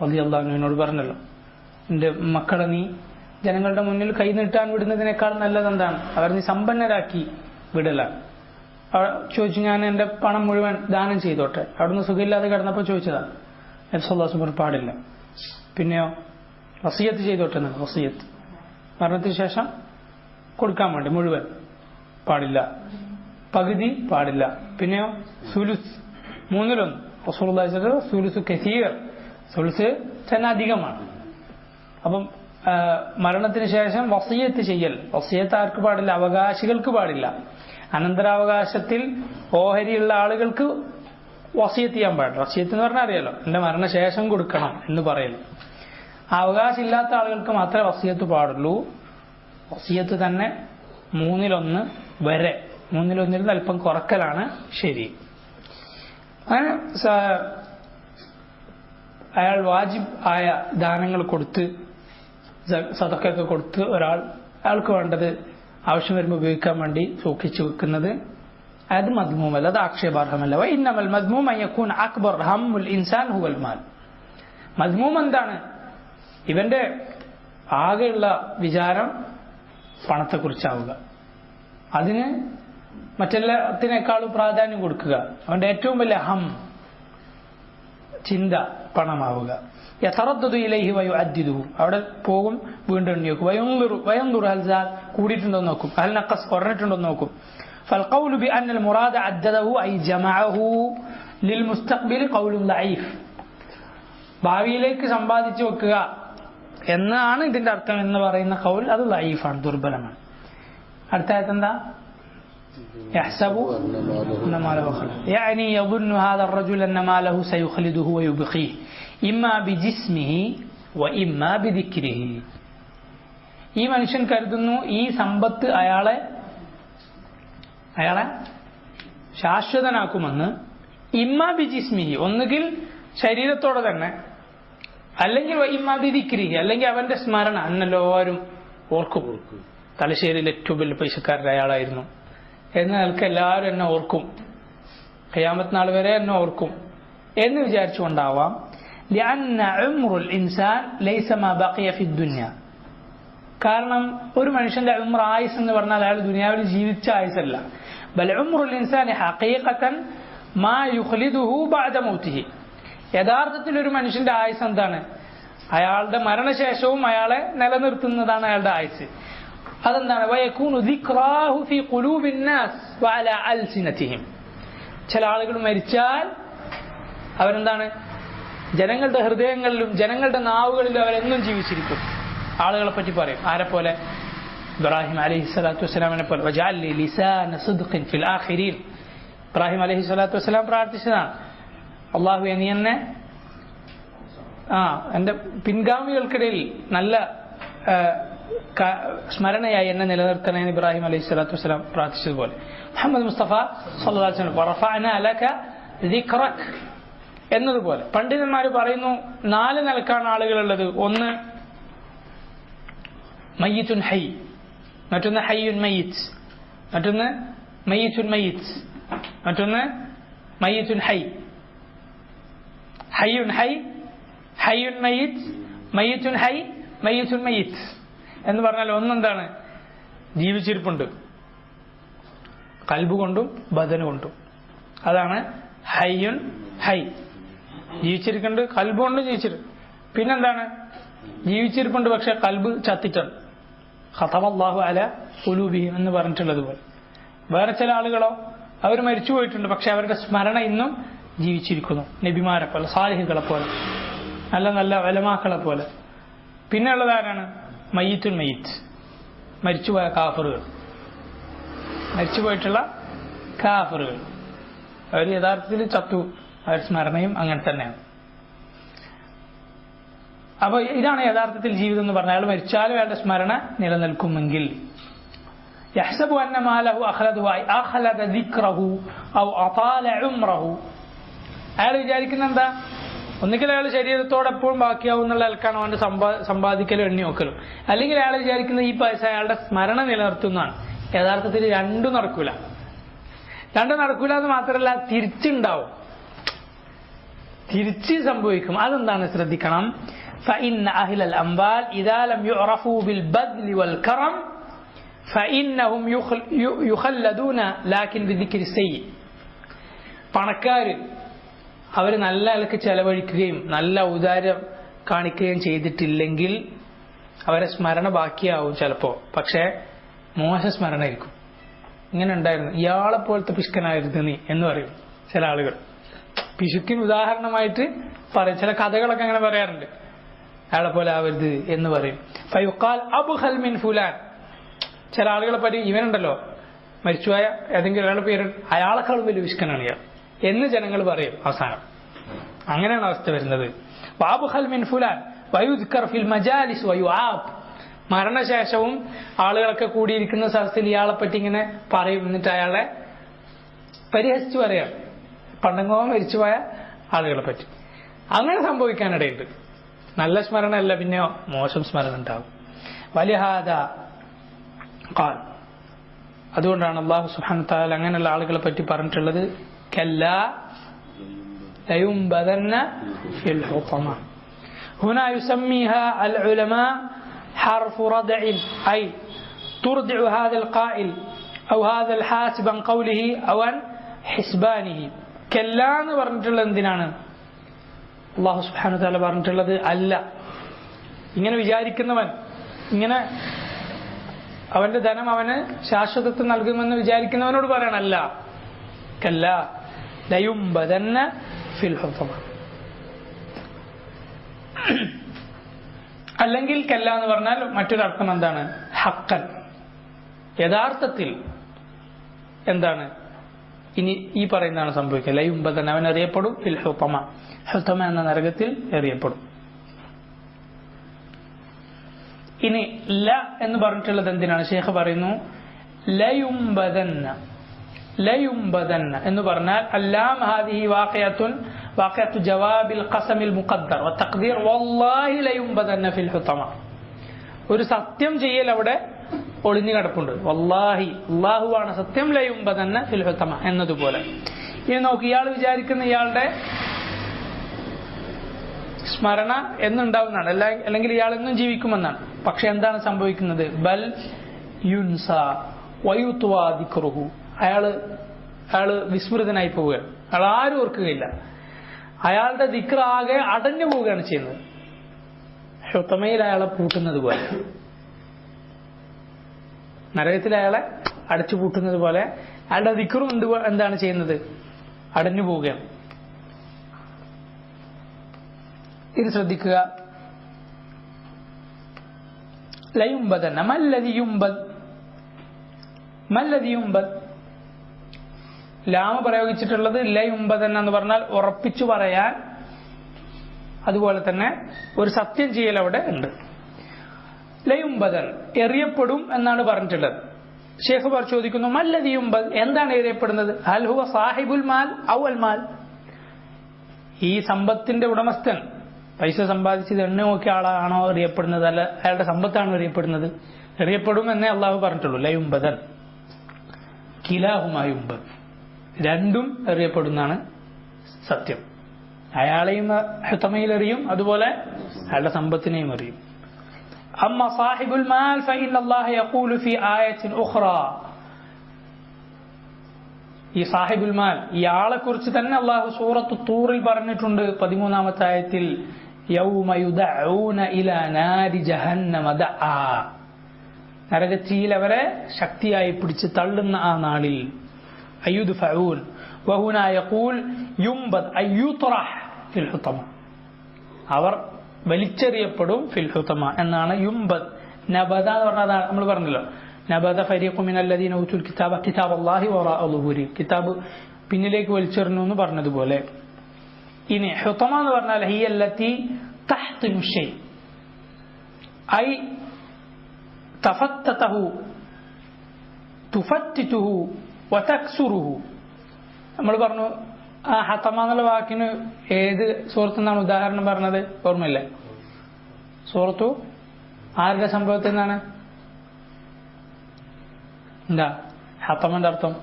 റളിയല്ലാഹു അൻഹുവിനോട് പറഞ്ഞല്ലോ, എൻ്റെ മക്കളെ നീ ജനങ്ങളുടെ മുന്നിൽ കൈ നീട്ടാൻ വിടുന്നതിനേക്കാൾ നല്ലതെന്താണ്? അവർ നീ സമ്പന്നരാക്കി വിടലാണ്. ചോദിച്ചു, ഞാൻ എൻ്റെ പണം മുഴുവൻ ദാനം ചെയ്തോട്ടെ? അവിടുന്ന് സുഖമില്ലാതെ കിടന്നപ്പോൾ ചോദിച്ചതാണ്. നബി സല്ലല്ലാഹു അലൈഹി വസല്ലം പാടില്ല. പിന്നെയോ വസിയത്ത് ചെയ്തോട്ടെ എന്നാണ്. വസിയത്ത് മരണത്തിന് ശേഷം കൊടുക്കാൻ വേണ്ടി മുഴുവൻ പാടില്ല, പകുതി പാടില്ല. പിന്നെയോ സുലുസ്, മൂന്നിലൊന്ന്. റസൂലുള്ളാഹി സ്വല്ലല്ലാഹു അലൈഹി വസല്ലം സുലുസ് കസീർ, സുലുസ് തന്നെ അധികമാണ്. അപ്പം മരണത്തിന് ശേഷം വസിയത്ത് ചെയ്യൽ, വസിയത്ത് ആർക്ക് പാടില്ല? അവകാശികൾക്ക് പാടില്ല. അനന്തരാവകാശത്തിൽ ഓഹരിയുള്ള ആളുകൾക്ക് വസിയത്ത് ചെയ്യാൻ പാടില്ല. വസിയത്ത് എന്ന് പറഞ്ഞാൽ അറിയാലോ, എൻ്റെ മരണശേഷം കൊടുക്കണം എന്ന് പറയൽ. അവകാശം ഇല്ലാത്ത ആളുകൾക്ക് മാത്രമേ വസിയത്ത് പാടുള്ളൂ. വസിയത്ത് തന്നെ മൂന്നിലൊന്ന് വരെ, മൂന്നിലൊന്നിൽ നിന്ന് അല്പം കുറക്കലാണ് ശരി. അങ്ങനെ അയാൾ വാജിബ് ആയ ദാനങ്ങൾ കൊടുത്ത് സദഖയൊക്കെ കൊടുത്ത് അയാൾക്ക് വേണ്ടത് ആവശ്യം വരുമ്പോൾ ഉപയോഗിക്കാൻ വേണ്ടി സൂക്ഷിച്ചു വെക്കുന്നത് അത് മദ്മൂമല്ല, അത് ആക്ഷേപാർഹമല്ല. ഇന്നമൽ മദ്മൂം അൻ യകൂന അക്ബർ ഹമ്മുൽ ഇൻസാൻ ഹുവൽ മാൽ. മദ്മൂം എന്താണ്? ഇവന്റെ ആകെയുള്ള വിചാരം പണത്തെക്കുറിച്ചാവുക, അതിന് മറ്റെല്ലാത്തിനേക്കാളും പ്രാധാന്യം കൊടുക്കുക. അവന്റെ ഏറ്റവും വലിയ ചിന്ത പണമാവുക. യതറദ്ദദു ഇലൈഹി വയുഅദ്ദിദുഹു, അവിടെ പോകും, വീണ്ടും എണ്ണി നോക്കും. വയൻദുർ ഹൽ സാദ്, കൂടിയിട്ടുണ്ടോ നോക്കും. ഹൽ നഖസ്, കുറഞ്ഞിട്ടുണ്ടോ നോക്കും. ഫൽഖൗലു ബിഅന്നൽ മുറാദ അദ്ദദഹു ഐ ജമഅഹു ലിൽമുസ്തഖ്ബിൽ ഖൗലുൻ ദഈഫ്. ഭാവിയിലേക്ക് സമ്പാദിച്ചു വെക്കുക എന്നാണ് ഇതിന്റെ അർത്ഥം എന്ന് പറയുന്ന ഖൗൽ അത് ദഈഫാണ്, ദുർബലമാണ്. അടുത്ത ആയത്ത് എന്താ? يحسب أن ماله خلد، يعني يظن هذا الرجل أن ماله سيخلده ويبقيه إما بجسمه وإما بذكره. ഈ മനുഷ്യൻ കരുതുന്നു ഈ സമ്പത്ത് അയാളെ ശാശ്വതനാക്കുമെന്ന്. ഇമ്മാ ബിജിസ്മിഹി, ഒന്നുകിൽ ശരീരത്തോടെ തന്നെ, അല്ലെങ്കിൽ ഇമ്മാ ബിദിക്രിഹി, അല്ലെങ്കിൽ അവന്റെ സ്മരണ. അന്നെല്ലാവരും ഓർക്കും, തലശ്ശേരിയിൽ ഏറ്റവും വലിയ പൈസക്കാരൻ്റെ അയാളായിരുന്നു എന്ന് നിലക്ക് എല്ലാവരും എന്നെ ഓർക്കും, ഖിയാമത്ത് നാൾ വരെ എന്നെ ഓർക്കും എന്ന് വിചാരിച്ചുകൊണ്ടാവാം. കാരണം ഒരു മനുഷ്യന്റെ ഉംർ, ആയുസ് എന്ന് പറഞ്ഞാൽ അയാൾ ദുനിയാവിൽ ജീവിച്ച ആയുസല്ല. ബൽ ഉംറുൽ ഇൻസാനി ഹഖീഖതൻ മാ യുഖ്ലിദുഹു ബഅദ മൗതിഹി. യഥാർത്ഥത്തിൽ ഒരു മനുഷ്യന്റെ ആയുസ് എന്താണ്? അയാളുടെ മരണശേഷവും അയാളെ നിലനിർത്തുന്നതാണ് അയാളുടെ ആയുസ്. അതെന്താണ്? വയകൂനു ദിക്റാഹു ഫീ ഖുലൂബിൻ നാസ് വഅലാ അൽസിനതിഹിം. ചില ആളുകൾ മരിച്ചാൽ അവരെന്താണ്? ജനങ്ങളുടെ ഹൃദയങ്ങളിലും ജനങ്ങളുടെ നാവുകളിലും അവരെന്നും ജീവിച്ചിരിക്കും. ആളുകളെ പറ്റി പറയും. ആരെപ്പോലെ? ഇബ്രാഹിം അലൈഹിസ്സലാത്തു വസ്സലാമിനെ പോലെ. വജഅൽ ലി ലിസാന സിദ്ഖിൻ ഫിൽ ആഖിരീൻ. ഇബ്രാഹിം അലൈഹിസ്സലാത്തു വസ്സലാം പ്രാർത്ഥിച്ചതാണ്, അല്ലാഹുവേ നീ എന്നെ എന്റെ പിൻഗാമികൾക്കിടയിൽ നല്ല സ്മരണയായി എന്നെ നിലനിർത്തണമെന്ന് ഇബ്രാഹിം അലൈഹി സ്വലാത്തു വസ്സലാം പ്രാർത്ഥിച്ചതുപോലെ മുഹമ്മദ് മുസ്തഫ സല്ലല്ലാഹു അലൈഹി വസല്ലം വറഫഅനാ ലക ദിക്റക് എന്നതുപോലെ പണ്ഡിതന്മാർ പറയുന്നു 4 നിലക്കാണ് ആളുകളുള്ളത്. ഒന്ന് മയ്യിത്തുൻ ഹൈ, മറ്റൊന്ന് ഹയ്യുൻ മയ്യിത്ത്, മറ്റൊന്ന് മയ്യിത്തുൻ മയ്യിത്ത്, മറ്റൊന്ന് മയ്യിത്തുൻ ഹൈ. ഹയ്യുൻ ഹൈ, ഹയ്യുൻ മയ്യിത്ത്, മയ്യിത്തുൻ ഹൈ, മയ്യിത്തുൻ മയ്യിത്ത് എന്ന് പറഞ്ഞാൽ ഒന്നെന്താണ്? ജീവിച്ചിരിപ്പുണ്ട് കൽബ് കൊണ്ടും ബദൻ കൊണ്ടും, അതാണ് ഹയ്യുൻ ഹൈ. ജീവിച്ചിരിക്കുന്നുണ്ട് കൽബ് കൊണ്ടും ജീവിച്ചിരിക്കും. പിന്നെന്താണ്? ജീവിച്ചിരിപ്പുണ്ട് പക്ഷെ കൽബ് ചത്തിട്ടാണ്. ഖതമല്ലാഹു അലാ ഖുലൂബിഹിം എന്ന് പറഞ്ഞിട്ടുള്ളതുപോലെ. വേറെ ചില ആളുകളോ അവർ മരിച്ചു പോയിട്ടുണ്ട് പക്ഷെ അവരുടെ സ്മരണ ഇന്നും ജീവിച്ചിരിക്കുന്നു. നബിമാരെ പോലെ, സാലിഹുകളെ പോലെ, നല്ല നല്ല ഉലമാക്കളെ പോലെ. പിന്നെ ഉള്ളത് ആരാണ്? മയ്യിത്തുൽ മയ്യിത്ത്, മരിച്ചുപോയ കാഫറുകൾ, മരിച്ചുപോയിട്ടുള്ള കാഫറുകൾ. അവർ യഥാർത്ഥത്തിൽ ചത്തു, അവർ സ്മരണയും അങ്ങനെ തന്നെയാണ്. അപ്പൊ ഇതാണ് യഥാർത്ഥത്തിൽ ജീവിതം എന്ന് പറഞ്ഞാൽ, അയാൾ മരിച്ചാലും അയാളുടെ സ്മരണ നിലനിൽക്കുമെങ്കിൽ. യഹ്സബു അന്ന മാലഹു അഖലദ ദിക്റഹു ഔ അതാല ഉംറഹു. അയാൾ വിചാരിക്കുന്ന എന്താ? ഒന്നുകിൽ അയാൾ ശരീരത്തോടെ എപ്പോഴും ബാക്കിയാവും എന്നുള്ള അയാൾക്കാണ് അവന്റെ സമ്പാദിക്കലും എണ്ണി നോക്കലും, അല്ലെങ്കിൽ അയാൾ വിചാരിക്കുന്ന ഈ പൈസ അയാളുടെ സ്മരണ നിലനിർത്തുന്നതാണ്. യഥാർത്ഥത്തിൽ രണ്ടും നടക്കൂല. രണ്ടും നടക്കൂല എന്ന് മാത്രമല്ല, തിരിച്ചുണ്ടാവും, തിരിച്ച് സംഭവിക്കും. അതെന്താണ്? ശ്രദ്ധിക്കണം. فإن أهل الأموال إذا لم يعرفوا بالبذل والكرم فإنهم يخلدون لكن بذكر السيء. പണക്കാര് അവർ നല്ല ആൾക്ക് ചെലവഴിക്കുകയും നല്ല ഔദാര്യം കാണിക്കുകയും ചെയ്തിട്ടില്ലെങ്കിൽ അവരെ സ്മരണ ബാക്കിയാവും ചിലപ്പോ, പക്ഷെ മോശ സ്മരണ ആയിരിക്കും. ഇങ്ങനെ ഉണ്ടായിരുന്നു, ഇയാളെ പോലത്തെ പിശുക്കനായിരുന്നു നീ എന്ന് പറയും ചില ആളുകൾ. പിശുക്കിന് ഉദാഹരണമായിട്ട് പറയും. ചില കഥകളൊക്കെ അങ്ങനെ പറയാറുണ്ട്, അയാളെ പോലെ ആവരുത് എന്ന് പറയും. ഫയുഖാൽ അബ്ഖൽ മിൻ ഫുലാൻ. ചില ആളുകളെ പറ്റി ഇവനുണ്ടല്ലോ, മരിച്ചുപോയ ഏതെങ്കിലും ഒരാളുടെ പേര്, അയാളെക്കാളും വലിയ പിശുക്കനാണ് ഇയാൾ എന്ന് ജനങ്ങൾ പറയും അവസാനം. അങ്ങനെയാണ് അവസ്ഥ വരുന്നത്. അബ്ഖൽ മിൻ ഫുലാൻ വയുദ്കർ ഫിൽ മജാലിസ് വയുആബ്. മരണശേഷവും ആളുകളൊക്കെ കൂടിയിരിക്കുന്ന സ്ഥലത്തിൽ ഇയാളെ പറ്റി ഇങ്ങനെ പറയും, എന്നിട്ട് അയാളെ പരിഹസിച്ചു പറയാം, പണ്ടെങ്ങോ മരിച്ചുപോയ ആളുകളെ പറ്റി. അങ്ങനെ സംഭവിക്കാനിടയുണ്ട്. നല്ല സ്മരണ അല്ല, പിന്നെയോ മോശം സ്മരണ ഉണ്ടാവും. വലിഹാദ ഖാൽ. അതുകൊണ്ടാണ് അല്ലാഹു സുബ്ഹാനഹു വതആല അങ്ങനെയുള്ള ആളുകളെ പറ്റി പറഞ്ഞിട്ടുള്ളത്, കല്ലാ ലയുംബദന്ന ഫിൽ ഹുതമ. ഹുനാ യുസമ്മിഹാ അൽ ഉലമാ ഹർഫു റദ്ഇൻ, ഐ തുർദിഉ ഹാദൽ ഖാഇൽ ഔ ഹാദൽ ഹാസിബ് അൻ ഖൗലിഹി ഔ അൻ ഹിസ്ബാനിഹി. കല്ലാ എന്ന് പറഞ്ഞിട്ടുള്ളത് എന്തിനാണ്? അല്ലാഹു സുബ്ഹാനഹു വതആല പറഞ്ഞിട്ടുള്ളത് അല്ല, ഇങ്ങനെ വിചാരിക്കുന്നവൻ, ഇങ്ങനെ അവന്റെ ധനം അവന് ശാശ്വതത്വം നൽകുമെന്ന് വിചാരിക്കുന്നവനോട് പറയണല്ല. കല്ലാ ലയുംബദന്ന ഫിൽ ഹുതമ. അല്ലെങ്കിൽ കല്ല എന്ന് പറഞ്ഞാൽ മറ്റൊരർത്ഥം എന്താണ്? ഹക്കൻ, യഥാർത്ഥത്തിൽ എന്താണ് ഇനി ഈ പറയുന്നതാണ് സംഭവിക്കുക. ലയുംബദൻ, അവൻ അറിയപ്പെടും ഫിൽ ഹുതമ, ഹുതമ എന്ന നരകത്തിൽ എറിയപ്പെടും. ഇനി ല എന്ന് പറഞ്ഞിട്ടുള്ളത് എന്തിനാണ്? ശൈഖ് പറയുന്നു ലയുംബദന്ന. ലയുംബദന്ന എന്ന് പറഞ്ഞാൽ അല്ലാം ഹാദിഹി വാഖിഅത്തു ജവാബിൽ ഖസമിൽ മുഖദ്ദർ വതഖ്ദീർ വല്ലാഹി ലയുംബദന്ന ഫിൽ ഹുതമ. ഒരു സത്യം ചെയ്യൽ അവിടെ ഒളിഞ്ഞു കിടപ്പുണ്ട്. വല്ലാഹി, അല്ലാഹുവാണ് സത്യം, ലയുംബദന്ന ഫിൽ ഹുതമ എന്നതുപോലെ. ഇനി നോക്ക്, ഇയാൾ വിചാരിക്കുന്ന ഇയാളുടെ സ്മരണ എന്നുണ്ടാവുന്നതാണ്, അല്ലെങ്കിൽ ഇയാൾ എന്നും ജീവിക്കുമെന്നാണ്. പക്ഷെ എന്താണ് സംഭവിക്കുന്നത്? ബൽ യുൻസ വയുത്വാ ദിക്റുഹു. അയാള് വിസ്മൃതനായി പോവുകയാണ്. അയാൾ ആരും ഓർക്കുകയില്ല. അയാളുടെ ദിക്ർ ആകെ അടഞ്ഞു പോവുകയാണ് ചെയ്യുന്നത്. ഹുതമയിൽ അയാളെ പൂട്ടുന്നത് പോലെ, നരകത്തിൽ അയാളെ അടച്ചു പൂട്ടുന്നത് പോലെ അയാളുടെ ദിക്റും എന്താണ് ചെയ്യുന്നത്? അടഞ്ഞു പോവുകയാണ്. ഇത് ശ്രദ്ധിക്കുക. ലയുംബദന്ന, മല്ലദി യുംബദ്. ലാമ പ്രയോഗിച്ചിട്ടുള്ളത് ലയുംബദന്ന എന്ന് പറഞ്ഞാൽ ഉറപ്പിച്ചു പറയാൻ, അതുപോലെ തന്നെ ഒരു സത്യം ചെയ്യൽ അവിടെ ഉണ്ട്. ലയുംബദൻ എറിയപ്പെടും എന്നാണ് പറഞ്ഞിട്ടുള്ളത്. ഷേഖ് ചോദിക്കുന്നു മല്ലദി യുംബദ്, എന്താണ് എറിയപ്പെടുന്നത്? ഹൽ ഹുവ സാഹിബുൽ മാൽ ഔ അൽ മാൽ, ഈ സമ്പത്തിന്റെ ഉടമസ്ഥൻ പൈസ സമ്പാദിച്ചത് എണ്ണ നോക്കിയ ആളാണോ എറിയപ്പെടുന്നത്, അല്ല അയാളുടെ സമ്പത്താണോ എറിയപ്പെടുന്നത്? എറിയപ്പെടും എന്നേ അള്ളാഹു പറഞ്ഞിട്ടുള്ളൂ. ലയുംബദൻ കിലാഹുമാ യുംബദ്, രണ്ടും എറിയപ്പെടുന്നതാണ് സത്യം. അയാളെയും ഹുതമയിൽ എറിയും, അതുപോലെ അയാളുടെ സമ്പത്തിനെയും എറിയും. അമ്മ സാഹിബുൽ മാൽ ഫഇന്ന അല്ലാഹ യഖൂലു ഫീ ആയത്തിൻ ഉഖ്റാ, ഈ സാഹിബുൽ മാൽ ഈ ആളെ കുറിച്ച് തന്നെ അള്ളാഹു സൂറത്തു തൂറിൽ പറഞ്ഞിട്ടുണ്ട് 13-ാമത്തെ ആയത്തിൽ, യൗമ യുദഊന ഇലാ നാരി ജഹന്നമ ദഅ, നരകത്തിയിൽ അവരെ ശക്തിയായി പിടിച്ച് തള്ളുന്ന ആ നാളിൽ. അയ്യുദ്ഫഊൻ വഹുനാ യഖൂൽ യുംബദ് അയ്യുത്രഹ് ഫിൽ ഹുതമ, അവർ വലിച്ചെറിയപ്പെടും ഫിൽ ഹുതമ എന്നാണ്. യുംബദ് നബദ എന്ന് പറഞ്ഞാൽ നമ്മൾ പറഞ്ഞല്ലോ, നബദ ഫരീഖു മിനല്ലദീന ഊതുൽ കിതാബ കിതാബല്ലാഹി വറാഅ ളുഹൂരി, കിതാബ് പിന്നിലേക്ക് വലിച്ചെറിഞ്ഞു എന്ന് പറഞ്ഞതുപോലെ. ഇനി ഹുതമ എന്ന് പറഞ്ഞാൽ ഹിയല്ലതി തഹ്തിമു ഷൈ ഐ തഫത്തതഹു തുഫത്തിതുഹു വതക്സുറുഹു. നമ്മൾ പറഞ്ഞു ആ ഹതമ എന്നുള്ള വാക്കിന് ഏത് സൂറത്തിൽ നിന്നാണ് ഉദാഹരണം പറഞ്ഞത്? ഓർമ്മയില്ലേ? സൂറത്തു ആരുടെ സംഭവത്തിൽ നിന്നാണ്? എന്താ ഹതമന്റെ അർത്ഥം?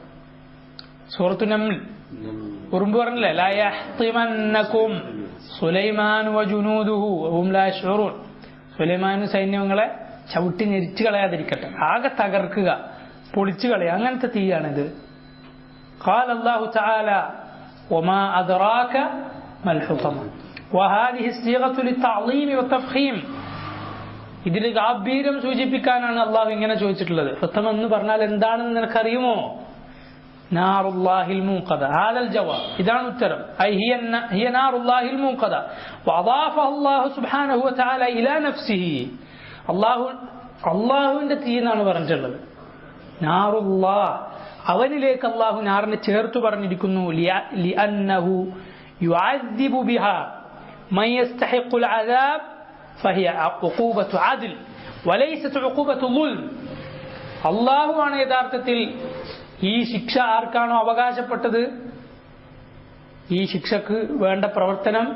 സൂറത്തു നംൽ, ഉറുമ്പ് പറഞ്ഞില്ലേ, ലാ യഹ്തിമന്നകും സുലൈമാൻ വജുനൂദുഹു വഹും ലാ യശ്ഉറൂൻ, സുലൈമാൻ സൈന്യങ്ങളെ ചവിട്ടി ഞെരിച്ചു കളയാതിരിക്കട്ടെ, ആകെ തകർക്കുക, പൊളിച്ചു കളയുക, അങ്ങനത്തെ തീയാണിത്. ഖാല അല്ലാഹു തആല വമാ അദ്റാക മൽ ഹുതമ വഹാദിഹി സിഗത്തു ലിതഅളീം വതഫഖീം, ഇതിൽ ഗാംഭീര്യം സൂചിപ്പിക്കാനാണ് അള്ളാഹു ഇങ്ങനെ ചോദിച്ചിട്ടുള്ളത്. ഹുതമ എന്ന് പറഞ്ഞാൽ എന്താണെന്ന് നിനക്കറിയുമോ? നാറുല്ലാഹിൽ മൂഖദ, ഹാദൽ ജവാബ്, ഇതാണ് ഉത്തരം. ഐ ഹിയ നാറുല്ലാഹിൽ മൂഖദ വഅദാഫഹു അല്ലാഹു സുബ്ഹാനഹു വതആല ഇലാ നഫ്സിഹി, അള്ളാഹുവിന്റെ തീ എന്നാണ് പറഞ്ഞിട്ടുള്ളത്. നാറുല്ലാഹ്, അവനിലേക്ക് അള്ളാഹു നാറിനെ ചേർത്തു പറഞ്ഞിരിക്കുന്നു. ലിഅന്നഹു യുഅദ്ദിബു ബിഹാ മൻ യസ്തഹിഖുൽ അദാബ് ഫഹിയ ഉഖൂബത്തു അദ്ൽ വലൈസത് ഉഖൂബത്തു ളുൽം. അള്ളാഹു ആണ് യഥാർത്ഥത്തിൽ ഈ ശിക്ഷ ആർക്കാണോ അവകാശപ്പെട്ടത്, ഈ ശിക്ഷക്ക് വേണ്ട പ്രവർത്തനം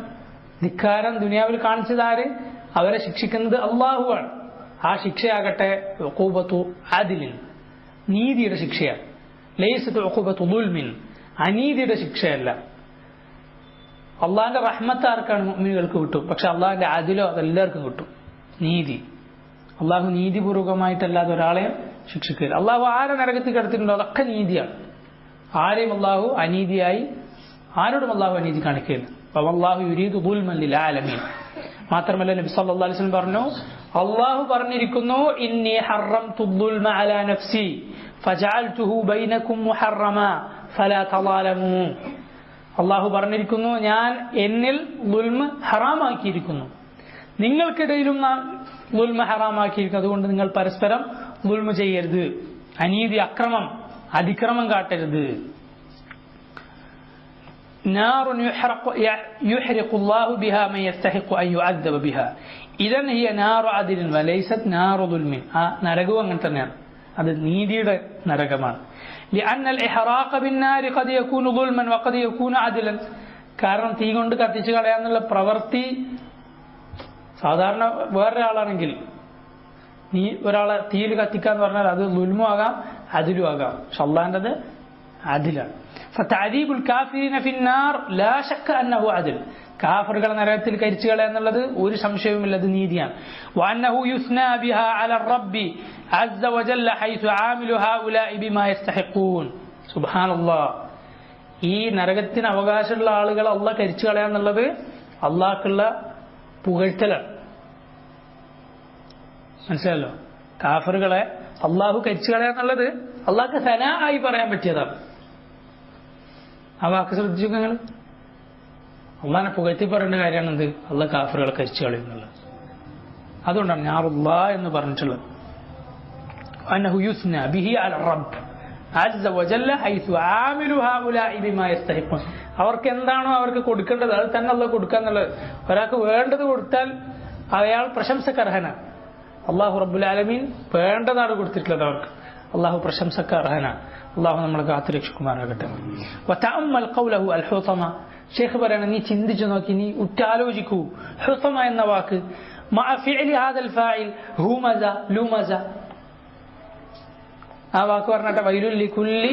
ധിക്കാരം ദുനിയാവിൽ കാണിച്ചതാര്, അവരെ ശിക്ഷിക്കുന്നത് അള്ളാഹുവാണ്. ആ ശിക്ഷയാകട്ടെ ഉഖൂബത്തു അദ്ലിൻ, നീതിയുടെ ശിക്ഷയാണ്. ലൈസത്ത് ഉഖൂബത്തു ളുൽമിൻ, അനീതിയുടെ ശിക്ഷയല്ല. അള്ളാഹിന്റെ റഹ്മത്ത് ആർക്കാണ്? മുഅ്മിനുകൾക്ക് കിട്ടും. പക്ഷെ അള്ളാഹിന്റെ അദിലോ അതെല്ലാവർക്കും കിട്ടും. നീതി, അള്ളാഹു നീതിപൂർവകമായിട്ടല്ലാതെ ഒരാളെയും ശിക്ഷിക്കില്ല. അള്ളാഹു ആരെ നരകത്തിൽ കിടത്തിയിട്ടുണ്ടോ അതൊക്കെ നീതിയാണ്. ആരെയും അള്ളാഹു അനീതിയായി ആരോടും അള്ളാഹു അനീതി കാണിക്കില്ല. വല്ലാഹു യുരീദു ദുൽമൻ ലിൽ ആലമീൻ. മാത്രമല്ല നബി സല്ലല്ലാഹു അലൈഹി വസല്ലം പറഞ്ഞു, അള്ളാഹു പറഞ്ഞിരിക്കുന്നു, ഇന്നി ഹറംതു ദുൽമ അലാ നഫ്സി ഫജഅൽതുഹു ബൈനകും മുഹറമ ഫലാ തളാലമു. അള്ളാഹു പറഞ്ഞിരിക്കുന്നു, ഞാൻ എന്നിൽ ദുൽമ ഹറാമാക്കിയിരിക്കുന്നു, നിങ്ങൾക്കിടയിലും നാം ദുൽമ ഹറാമാക്കിയിരിക്കുന്നു, അതുകൊണ്ട് നിങ്ങൾ പരസ്പരം ദുൽമ ചെയ്യരുത്, അനീതി അക്രമം അതിക്രമം കാട്ടരുത്. നാറുൻ യുഹ്രിഖു അല്ലാഹു ബിഹാ മൻ യസ്തഹിഖു അൻ യുഅദ്ദബ ബിഹാ ഇദൻ ഹിയ നാറു അദ്ലിൻ വലൈസത് നാറു ദുൽമിൻ. ആ നരകവും അങ്ങനെ തന്നെയാണ്, അത് നീതിയുടെ നരകമാണ്. لأن الإحراق بالنار قد يكون ظلما وقد يكون عدلا. കാരണം തീ കൊണ്ട് കത്തിച്ചു കളയാന്നുള്ള പ്രവൃത്തി സാധാരണ വേറൊരാളാണെങ്കിൽ, നീ ഒരാളെ തീയിൽ കത്തിക്കാന്ന് പറഞ്ഞാൽ അത് ദുൽമും ആകാം അദിലും ആകാം. പക്ഷെ അള്ളാഹിന്റേത് അദിലാണ്. فتعذيب الكافرين في النار لا شك أنه عدل. കാഫറുകളെ നരകത്തിൽ കരിച്ചു കളയുക എന്നുള്ളത് ഒരു സംശയവുമില്ല, അത് നീതിയാണ്. وأنه يثنى بها على الرب عز وجل حيث عامل هؤلاء بما يستحقون. سبحان الله. ഈ നരകത്തിന് അവകാശമുള്ള ആളുകൾ അള്ളാഹ് കരിച്ചു കളയുക എന്നുള്ളത് അള്ളാഹ്ക്കുള്ള പുകഴ്ത്തലാണ്. മനസ്സിലല്ലോ? കാഫറുകളെ അള്ളാഹു കരിച്ചു കളയുക എന്നുള്ളത് അള്ളാഹ്ക്ക് സനാ ആയി പറയാൻ പറ്റിയതാണ്. ആ വാക്ക് ശ്രദ്ധിച്ചു നിങ്ങൾ. അള്ളാഹിനെ പുകഴ്ത്തി പറയേണ്ട കാര്യമാണ് എന്ത്? അള്ളാഹ് കാഫറുകളെ കരിച്ചു കളയുന്നുള്ളത്. അതുകൊണ്ടാണ് നാറുല്ലാ എന്ന് പറഞ്ഞിട്ടുള്ളത്. അന്നഹു യുസ്ന ബിഹി അൽ റബ്ബ് അസ്സ വജല്ല ഹൈസു ആമിലു ഹൗലാഇ ബിമാ യസ്തഹിഖൂൻ. അവർക്ക് എന്താണോ അവർക്ക് കൊടുക്കേണ്ടത് അത് തന്നെ അള്ളാഹ് കൊടുക്കുക എന്നുള്ളത്. ഒരാൾക്ക് വേണ്ടത് കൊടുത്താൽ അയാൾ പ്രശംസക്കർഹനാണ്. അള്ളാഹു റബ്ബുൽ ആലമീൻ വേണ്ടതാണ് കൊടുത്തിട്ടുള്ളത് അവർക്ക്. അള്ളാഹു പ്രശംസക്ക് അർഹനാണ്. അള്ളാഹു നമ്മളെ കാത്തുരക്ഷിക്കുമാറാകട്ടെ. വതഅമ്മൽ ഖൗലഹു അൽ ഹുതമ, ഷെയ്ഖ് പറയാണ് നീ ചിന്തിച്ചു നോക്കി, നീ ഉറ്റാലോചിക്കൂ. ഹുതമ എന്ന വാക്ക് മഅ ഫിഅലി ഹാദൽ ഫാഇൽ ഹുമസ ലുമസ, ആ വാക്ക് പറഞ്ഞിട്ട് വൈലുൽ ലികുല്ലി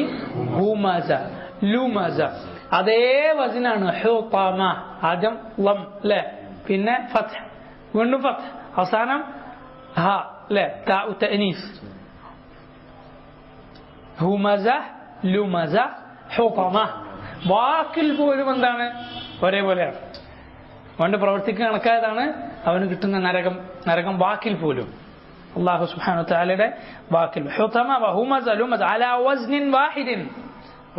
ഹുമസ ലുമസ, അതേ വസ്നാണ് ഹുതമ. ആദ്യം ലം അല്ലേ, പിന്നെ ഫത്ഹ്, വീണ്ടും ഫത്ഹ്, അവസാനം ഹ അല്ലേ, താഉ തഅനീസ്. ഹുമസ ലുമസ ഹുതമ, വാക്കിൽ പോലും എന്താണ് ഒരേപോലെയാണ്. അവന്റെ പ്രവൃത്തിക്ക് കണക്കായതാണ് അവന് കിട്ടുന്ന നരകം വാക്കിൽ പോലും. അല്ലാഹു സുബ്ഹാനഹു വതആലയുടെ വാക്കിൽ ഹുതമ വഹുമസ ലുമസ അലാ വസ്നിൻ വാഹിദിൻ,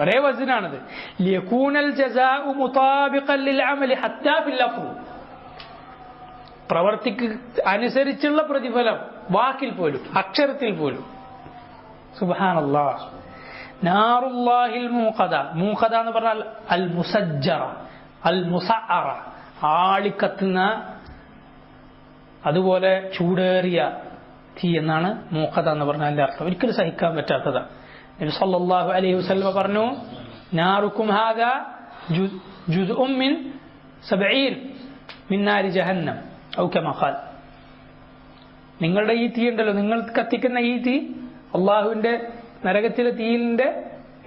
ഒരേ വസ്നാണിത്. ലിയകൂനൽ ജസാഉ മുതാബിഖൻ ലിൽഅമലി ഹത്താ ഫിൽ ലഫ്ദ്, പ്രവൃത്തിക്ക് അനുസരിച്ചുള്ള പ്രതിഫലം വാക്കിൽ പോലും അക്ഷരത്തിൽ പോലും. സുബ്ഹാനല്ലാഹ്. നാറുല്ലാഹിൽ മൂഖദ, മൂഖദ എന്ന് പറഞ്ഞാൽ അൽ മുസജ്ജറ അൽ മുസഅറ, ആളിക്കത്തുന്ന അതുപോലെ ചൂടേറിയ തീ എന്നാണ് മൂഖദ എന്ന് പറഞ്ഞാൽ അതിന്റെ അർത്ഥം. ഒരിക്കലും സഹിക്കാൻ പറ്റാത്തതാണ്. നബി സല്ലല്ലാഹു അലൈഹി വസല്ലം പറഞ്ഞു നാറുക്കും ഹാദാ ജുസ്ഉം മിൻ 70 മിൻ നാരി ജഹന്നം ഔ കമാ ഖാൽ, നിങ്ങളുടെ ഈ തീ ഉണ്ടല്ലോ, നിങ്ങൾ കത്തിക്കുന്ന ഈ തീ അള്ളാഹുവിന്റെ നരകത്തിലെ തീയിന്റെ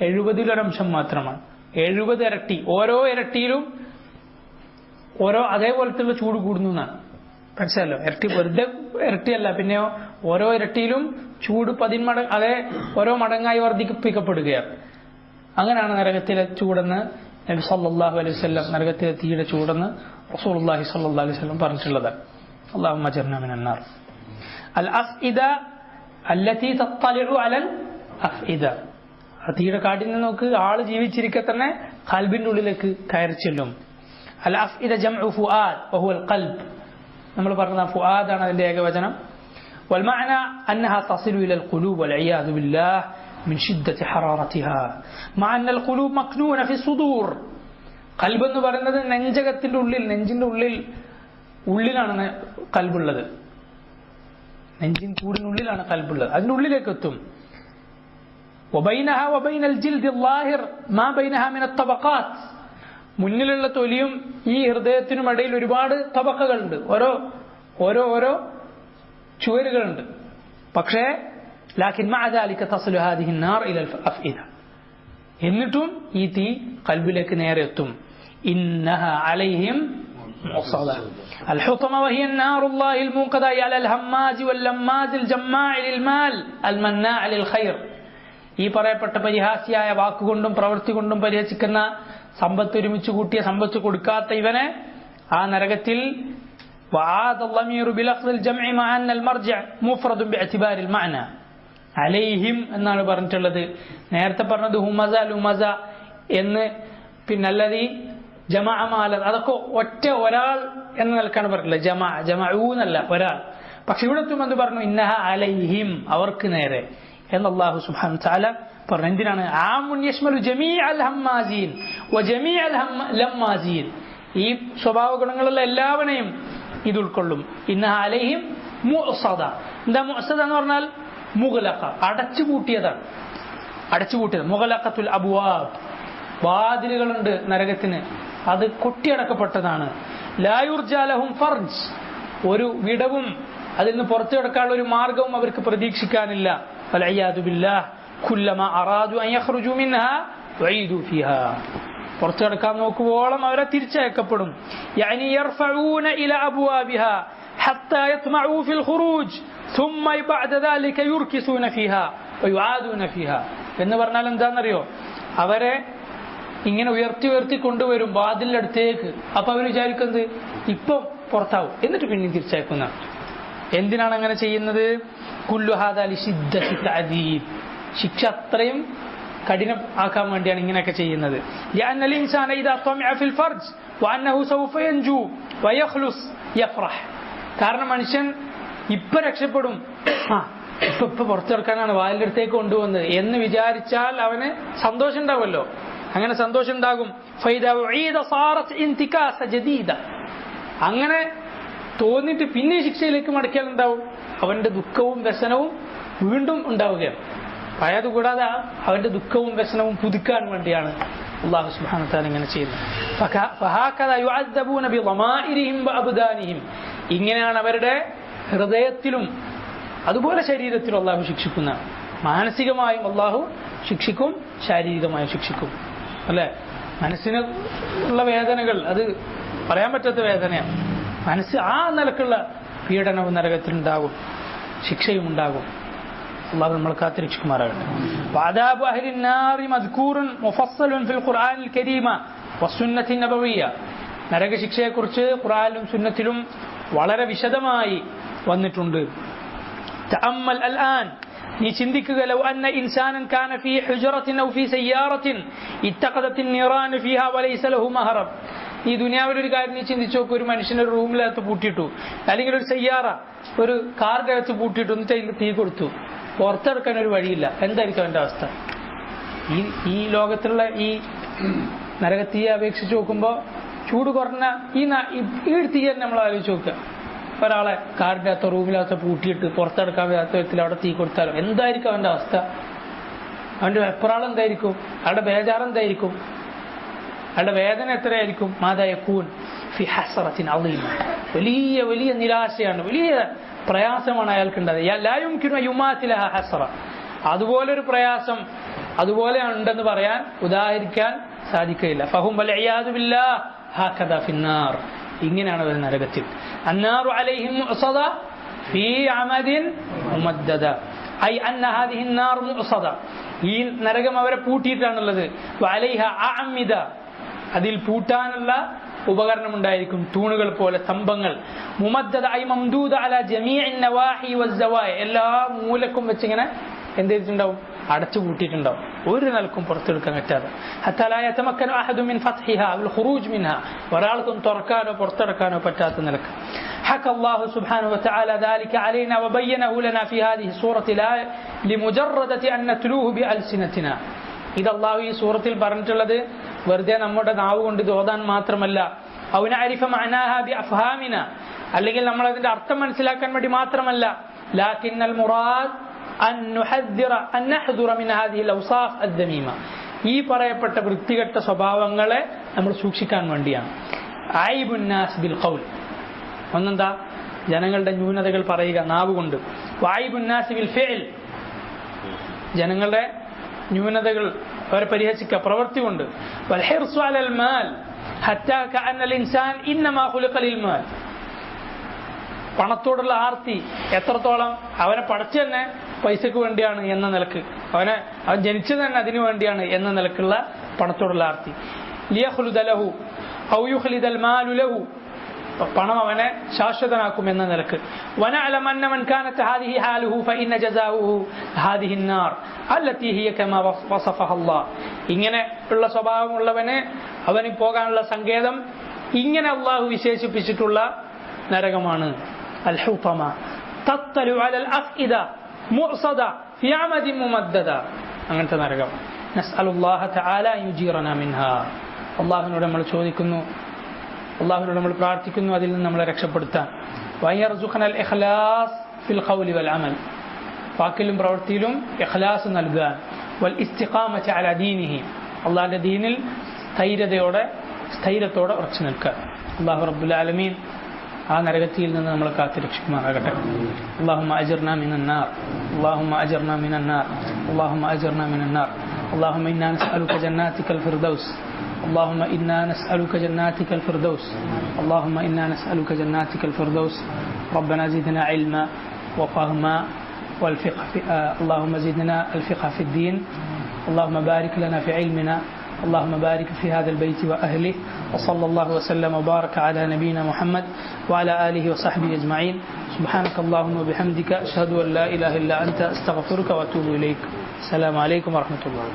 70 മാത്രമാണ്. 70 ഇരട്ടി, ഓരോ ഇരട്ടിയിലും ഓരോ അതേപോലത്തുള്ള ചൂട് കൂടുന്നു എന്നാണ്. മനസ്സിലല്ലോ, ഇരട്ടി വെറുതെ ഇരട്ടിയല്ല, പിന്നെയോ ഓരോ ഇരട്ടിയിലും ചൂട് 10 മടങ്ങ്, അതേ ഓരോ മടങ്ങായി വർദ്ധിപ്പിക്കപ്പെടുകയാണ്. അങ്ങനെയാണ് നരകത്തിലെ ചൂടെന്ന് നബി സല്ലല്ലാഹു അലൈഹി വസല്ലം, നരകത്തിലെ തീയുടെ ചൂടെന്ന് റസൂലുള്ളാഹി സ്വല്ലല്ലാഹു അലൈഹി വസല്ലം പറഞ്ഞിട്ടുള്ളത്. അല്ലാഹുമ്മ അജ്ർനാ മിനൻ നാർ. അൽ അഫ്ഇദ അല്ലതി തത്തലിഉ അലൽ അഫ്ഇദ, തീയുടെ കാട്ടിൽ നോക്ക്, ആള് ജീവിച്ചിരിക്കെ തന്നെ ഖൽബിന്റെ ഉള്ളിലേക്ക് കയറി ചെല്ലും. അൽ അഫ്ഇദ ജംഉ ഫുആദ് വഹുവൽ ഖൽബ്, നമ്മൾ പറഞ്ഞ ഫുആദ് ആണ് അതിന്റെ ഏകവചനം. വൽ മഅന അന്നഹാ തസിലു ഇലൽ ഖുലൂബ് വൽ ഇയാദു ബില്ലാഹ് മിൻ ശിദ്ദതി ഹറാറതിഹാ മഅ അന്നൽ ഖുലൂബ് മക്നൂന ഫി സുദൂർ. ഖൽബ് എന്ന് പറയുന്നത് നെഞ്ചകത്തിന്റെ ഉള്ളിൽ, നെഞ്ചിന്റെ ഉള്ളിലാണ് ഖൽബുള്ളത്. നെഞ്ചിൻ കൂടിനുള്ളിലാണ് ഖൽബുള്ളത്, അതിന്റെ ഉള്ളിലേക്ക് എത്തും. വബൈനഹാ വബൈനൽ ജിൽദി ളാഹിർ മാ ബൈനഹാ മിന തബഖാത്ത്, മുന്നിലുള്ള തൊലിയും ഈ ഹൃദയത്തിനും ഇടയിൽ ഒരുപാട് തബഖകളുണ്ട്, ഓരോ ചുവരുകളുണ്ട്. പക്ഷേ ലാകിൻ മഅ ദാലിക തസ്ലു ഹാദിഹി النار ഇല الافئده, എന്നിട്ടും ഈ തീ ഖൽബിലേക്ക് നേരെ എത്തും. ഇന്നഹാ അലൈഹിം മുസദ الحطمة وهي النار الله الموقدة على الهماز واللماز الجماع للمال المناع للخير. ഈ പറയപ്പെട്ട പരിഹാസിയായ വാക്കുകൊണ്ടും പ്രവൃത്തി കൊണ്ടും പരിഹസിക്കുന്ന, സമ്പത്ത് ഒരുമിച്ച് കൂട്ടിയ സമ്പത്ത് കൊടുക്കാത്ത ഇവനെ ആ നരകത്തിൽ وعاد الضمير بلفظ الجمع مع أن المرجع مفرد باعتبار المعنى. അലൈഹിം എന്നാണ് പറഞ്ഞിട്ടുള്ളത്. നേരത്തെ പറഞ്ഞത് ഹുമസ ലുമസ എന്ന്, പിന്നല്ലതി ജമാഅ മാല, അതൊക്കെ ഒറ്റ ഒരാൾ എന്ന നിലക്കാണ് പറഞ്ഞിട്ടുള്ളത്. ജമഊ എന്നല്ല, ഒരാൾ. പക്ഷെ ഇവിടെ എന്ത് പറഞ്ഞു? ഇന്നഹ അലൈഹിം, അവർക്ക് നേരെ എന്ന് അല്ലാഹു സുബ്ഹാനഹു വതആല പറഞ്ഞു. എന്തിനാണ്? ആമുൻ യശ്മലു ജമീഅൽ ഹമ്മാസീൻ വജമീഅൽ ലമ്മാസീൻ, ഈ സ്വഭാവ ഗുണങ്ങളുള്ള എല്ലാവരെയും ഇത് ഉൾക്കൊള്ളും. ഇന്നഹ അലൈഹിം മുഅ്സദ. എന്താ മുഅ്സദ എന്ന് പറഞ്ഞാൽ? മുഗ്ലഖ, അടച്ചുപൂട്ടിയതാണ്. മുഗ്ലഖത്തുൽ അബ്വാബ്, വാതിലുകളുണ്ട് നരകത്തിന്, അത് കൊട്ടിയടക്കപ്പെട്ടതാണ്. ലാ യുർജാ ലഹും ഫർജ്, ഒരു വിടവും അതിൽ നിന്ന് പുറത്തു കിടക്കാനുള്ള ഒരു മാർഗവും അവർക്ക് പ്രതീക്ഷിക്കാനില്ല. വൽഇയാദു ബില്ലാഹ് കുല്ലമാ അറാദു അൻ യഖ്റുജു മിൻഹാ ഉഈദു ഫീഹാ, പുറത്തു കിടക്കാൻ നോക്കുവോളം അവരെ തിരിച്ചയക്കപ്പെടും. യഅനി യർഫഊന ഇലാ അബ്വാബിഹാ ഹത്താ യത്മഊ ഫിൽ ഖുറൂജ് ثم بعد ذلك يركسون فيها ويعادون فيها എന്ന് പറഞ്ഞാൽ എന്താണെന്നറിയോ? അവരെ ഇങ്ങനെ ഉയർത്തി കൊണ്ടുവരും വാതിലിന്റെ അടുത്തേക്ക്. അപ്പൊ അവർ വിചാരിക്കുന്നത് ഇപ്പം പുറത്താവും, എന്നിട്ട് പിന്നെയും തിരിച്ചയക്കുന്ന. എന്തിനാണ് അങ്ങനെ ചെയ്യുന്നത്? കുല്ലു ഹാദാ ലിശിദ്ദത്തി തഅദീബ്, ശിക്ഷ അത്രയും കഠിനം ആക്കാൻ വേണ്ടിയാണ് ഇങ്ങനെയൊക്കെ ചെയ്യുന്നത്. ലഅന്നൽ ഇൻസാന ഇദാ തമിഅ ഫിൽ ഫർജ് വഅന്നഹു സൗഫ യൻജു വയഖ്ലുസ് യഫ്റഹ്, കാരണം മനുഷ്യൻ ഇപ്പൊ രക്ഷപ്പെടും, ഇപ്പൊ പുറത്തിറക്കാനാണ് വാലിന്റെ അടുത്തേക്ക് കൊണ്ടുവന്നത് എന്ന് വിചാരിച്ചാൽ അവന് സന്തോഷം ഉണ്ടാവുമല്ലോ. അങ്ങനെ സന്തോഷം ഉണ്ടാകും. അങ്ങനെ തോന്നിട്ട് പിന്നെ ശിക്ഷയിലേക്ക് മടക്കിയാൽ ഉണ്ടാവും, അവന്റെ ദുഃഖവും വ്യസനവും വീണ്ടും ഉണ്ടാവുകയാണ്. പഴയത് കൂടാതെ അവന്റെ ദുഃഖവും വ്യസനവും പുതുക്കാൻ വേണ്ടിയാണ് അല്ലാഹു സുബ്ഹാനഹു വ തആല ഇങ്ങനെ ചെയ്യുന്നത്. ഇങ്ങനെയാണ് അവരുടെ ഹൃദയത്തിലും അതുപോലെ ശരീരത്തിലും അള്ളാഹു ശിക്ഷിക്കുന്ന. മാനസികമായും അള്ളാഹു ശിക്ഷിക്കും, ശാരീരികമായും ശിക്ഷിക്കും. അല്ലെ, മനസ്സിന് ഉള്ള വേദനകൾ അത് പറയാൻ പറ്റാത്ത വേദനയാണ്. മനസ്സ് ആ നിലക്കുള്ള പീഡനവും നരകത്തിലുണ്ടാകും, ശിക്ഷയും ഉണ്ടാകും. അള്ളാഹു നമ്മൾ കാത്തിരക്ഷിക്കുമാറാകട്ടെ. വഅദാബു അഹ്ലിൻ നാരി മദ്കൂറുൻ മുഫസ്സലുൻ ഫിൽ ഖുർആനിൽ കരീമ വസ്സുന്നത്തി നബവിയ്യ. നരകശിക്ഷയെക്കുറിച്ച് ഖുർആനിലും സുന്നത്തിലും വളരെ വിശദമായി വന്നിട്ടുണ്ട്. തഅമ്മൽ അൽആൻ, നീ ചിന്തിക്കുക, ലൗ അന്ന ഇൻസാനൻ കാന ഫീ ഹുജറത്തിൻ ഔ ഫീ സയ്യാറത്തിൻ ഇത്തഖദത്തിൻ നിറാൻ ഫീഹാ വലൈസ ലഹു മഹറം. ഈ ദുനിയാവിലൊരു കാര്യം നീ ചിന്തിച്ചു നോക്ക്, ഒരു മനുഷ്യനെ ഒരു റൂമിനകത്ത് പൂട്ടിയിട്ടു, അല്ലെങ്കിൽ ഒരു സയ്യാറ ഒരു കാറിന്റെ അകത്ത് പൂട്ടിയിട്ടു, എന്നിട്ട് അതിൽ തീ കൊടുത്തു, പുറത്തെടുക്കാൻ ഒരു വഴിയില്ല. എന്തായിരിക്കും അവന്റെ അവസ്ഥ? ഈ ലോകത്തുള്ള ഈ നരകത്തീയെ അപേക്ഷിച്ച് നോക്കുമ്പോൾ ചൂട് കുറഞ്ഞ ഈ തീ തന്നെ നമ്മൾ ആലോചിച്ച് നോക്കുക. ഒരാളെ കാറിന്റെ അകത്തോ റൂമിനകത്തോ പൂട്ടിയിട്ട് പുറത്തെടുക്കാൻ വരാത്ത വിധത്തിൽ അവിടെ തീ കൊടുത്താലോ എന്തായിരിക്കും അവന്റെ അവസ്ഥ? അവന്റെ വെപ്രാളം എന്തായിരിക്കും? അവരുടെ ബേജാറെന്തായിരിക്കും? അവരുടെ വേദന എത്രയായിരിക്കും? മാതായക്കൂൻ ഫി ഹസറത്തിൻ അളീമ. വലിയ വലിയ നിരാശയാണ്, വലിയ പ്രയാസമാണ് അയാൾക്കുണ്ടായത്. ലാ യുംകിനു യുമാതിലഹ ഹസറ. അതുപോലൊരു പ്രയാസം അതുപോലെ ഉണ്ടെന്ന് പറയാൻ, ഉദാഹരിക്കാൻ സാധിക്കുകയില്ല. ഫഹും വൽഇയാദു ബില്ലാഹ് ഹകദാ ഫിന്നാർ. ഇങ്ങനെയാണ് അവർ നരകത്തിൽ. അന്നാറു അലൈഹിം മുഅ്സദ ഫീ അമദിൻ മുമദ്ദദ. ഐ അന്ന ഹാദിഹി അന്നാർ മുഅ്സദ. ഈ നരകം അവരെ പൂട്ടിയിട്ടാണുള്ളത്. വഅലൈഹ അഅമിദ. അതിൽ പൂട്ടാനുള്ള ഉപകരണം ഉണ്ടായിരിക്കും, തൂണുകൾ പോലെ, സ്തംഭങ്ങൾ. മുമദ്ദദ ഐ മംദൂദ അലാ ജമീഇൻ നവാഹി വസ്സവായ. എല്ലാ മൂലക്കും വെച്ചിങ്ങനെ എന്ത് ചെയ്തിട്ടുണ്ടാവും? അടച്ചു പൂട്ടിയിട്ടുണ്ടാവും, ഒരു നിലക്കും പുറത്തെടുക്കാൻ പറ്റാതെ. ഹത്താ ലാ യതമക്കനു അഹദു മിൻ ഫത്ഹിഹാ വൽ ഖുറൂജ് മിൻഹാ. ഒരാൾക്കും തുറക്കാനോ പുറത്തെടുക്കാനോ പറ്റാത്ത നിലക്ക്. حكى الله سبحانه وتعالى ذلك علينا وبينه لنا في هذه السورة لا لمجرد أن نتلوه بألسنتنا. ഇത് അല്ലാഹു ഈ സൂറത്തിൽ പറഞ്ഞിട്ടുള്ളത് വെറുതെ നമ്മുടെ നാവ് കൊണ്ട് ഓതാൻ മാത്രമല്ല, ഔ നഅരിഫ മഅനാഹാ ബിഅഫ്ഹാമിന, അല്ലെങ്കിൽ നമ്മൾ അതിന്റെ അർത്ഥം മനസ്സിലാക്കാൻ വേണ്ടി മാത്രമല്ല, ലാകിന്നൽ മുറാദ് അൻ നുഹദ്ദിറ അൻ നഹ്ദുറ മിൻ ഹാദിഹിൽ ഔസാഫ് അദ്ദമീമ. ഈ പറയപ്പെട്ട വൃത്തികെട്ട സ്വഭാവങ്ങളെ നമ്മൾ സൂക്ഷിക്കാൻ വേണ്ടിയാണ്. ഐബുൻ നാസ് ബിൽ ഖൗൽ. ഒന്നെന്താ? ജനങ്ങളുടെ ന്യൂനതകൾ പറയുക നാവ് കൊണ്ട്. വൈബുൻ നാസ് ബിൽ ഫിഅൽ. ജനങ്ങളുടെ ന്യൂനതകൾ അവരെ പരിഹസിക്കുക പ്രവൃത്തി കൊണ്ട്. വൽ ഹിർസു അലൽ മാൽ ഹത്താ കഅന്നൽ ഇൻസാൻ ഇന്നമാ ഖുലിഖ ലിൽ മാൽ. പണത്തോടുള്ള ആർത്തി എത്രത്തോളം, അവനെ പഠിച്ചു തന്നെ പൈസക്ക് വേണ്ടിയാണ് എന്ന നിലക്ക്, അവൻ ജനിച്ചത് തന്നെ അതിനു വേണ്ടിയാണ് എന്ന നിലക്കുള്ള പണത്തോടുള്ള ആർത്തി. ലിയഖ്ലുദ ലഹു ഔ യുഖ്ലിദൽ മാലു ലഹു. പണം അവനെ ശാശ്വതനാക്കും എന്ന നിലക്ക്. വനഅലമ അന്ന മൻ കാനത് ഹാദിഹി ഹാലുഹു ഫഇന്ന ജസാഉഹു ഹാദിഹി النار അല്ലതി ഹിയ കമാ വസഫഹ അല്ലാഹ്. ഇങ്ങനെ ഉള്ള സ്വഭാവമുള്ളവന് അവന് പോകാനുള്ള സങ്കേതം ഇങ്ങനെ അല്ലാഹു വിശേഷിപ്പിച്ചിട്ടുള്ള നരകമാണ്. അൽ ഹുതമ തത്തലു അലൽ അഫ്ഇദ മുഅ്സദ ഫി അമദിൻ മുമദ്ദദ. അങ്ങനത്തെ നരകം. നസ്അലുല്ലാഹ തആല യുജീറനാ മിൻഹാ. അല്ലാഹുവിനോട് നമ്മൾ ചോദിക്കുന്നു, അല്ലാഹുവിനോട് നമ്മൾ പ്രാർത്ഥിക്കുന്നു അതിൽ നിന്ന് നമ്മളെ രക്ഷപ്പെടുത്താൻ. വയർസുഖനൽ ഇഖ്ലാസ് ഫിൽ ഖൗലി വൽ അമൽ. വാക്കിലും പ്രവൃത്തിയിലും ഇഖ്ലാസ് നൽകാൻ. വൽ ഇസ്തിഖാമത അലാ ദീനിഹി. അല്ലാഹുവിന്റെ ദീനിൽ സ്ഥൈര്യത്തോടെ ഉറച്ചു നിൽക്കാൻ. അല്ലാഹു റബ്ബുൽ ആലമീൻ ആ നരകത്തിൽ നിന്ന് നമ്മളെ കാത്തുരക്ഷിക്കുമാറാകട്ടെ. اللهم أجرنا من النار، اللهم أجرنا من النار، اللهم أجرنا من النار. اللهم إنا نسألك جناتك الفردوس، اللهم إنا نسألك جناتك الفردوس، اللهم إنا نسألك جناتك الفردوس. ربنا زدنا علما وفهما والفقه اللهم زدنا الفقه في الدين. اللهم بارك لنا في علمنا، اللهم بارك في هذا البيت وأهله. وصلى الله وسلم وبارك على نبينا محمد وعلى آله وصحبه أجمعين. سبحانك اللهم وبحمدك أشهد أن لا إله إلا أنت أستغفرك وأتوب إليك. السلام عليكم ورحمة الله.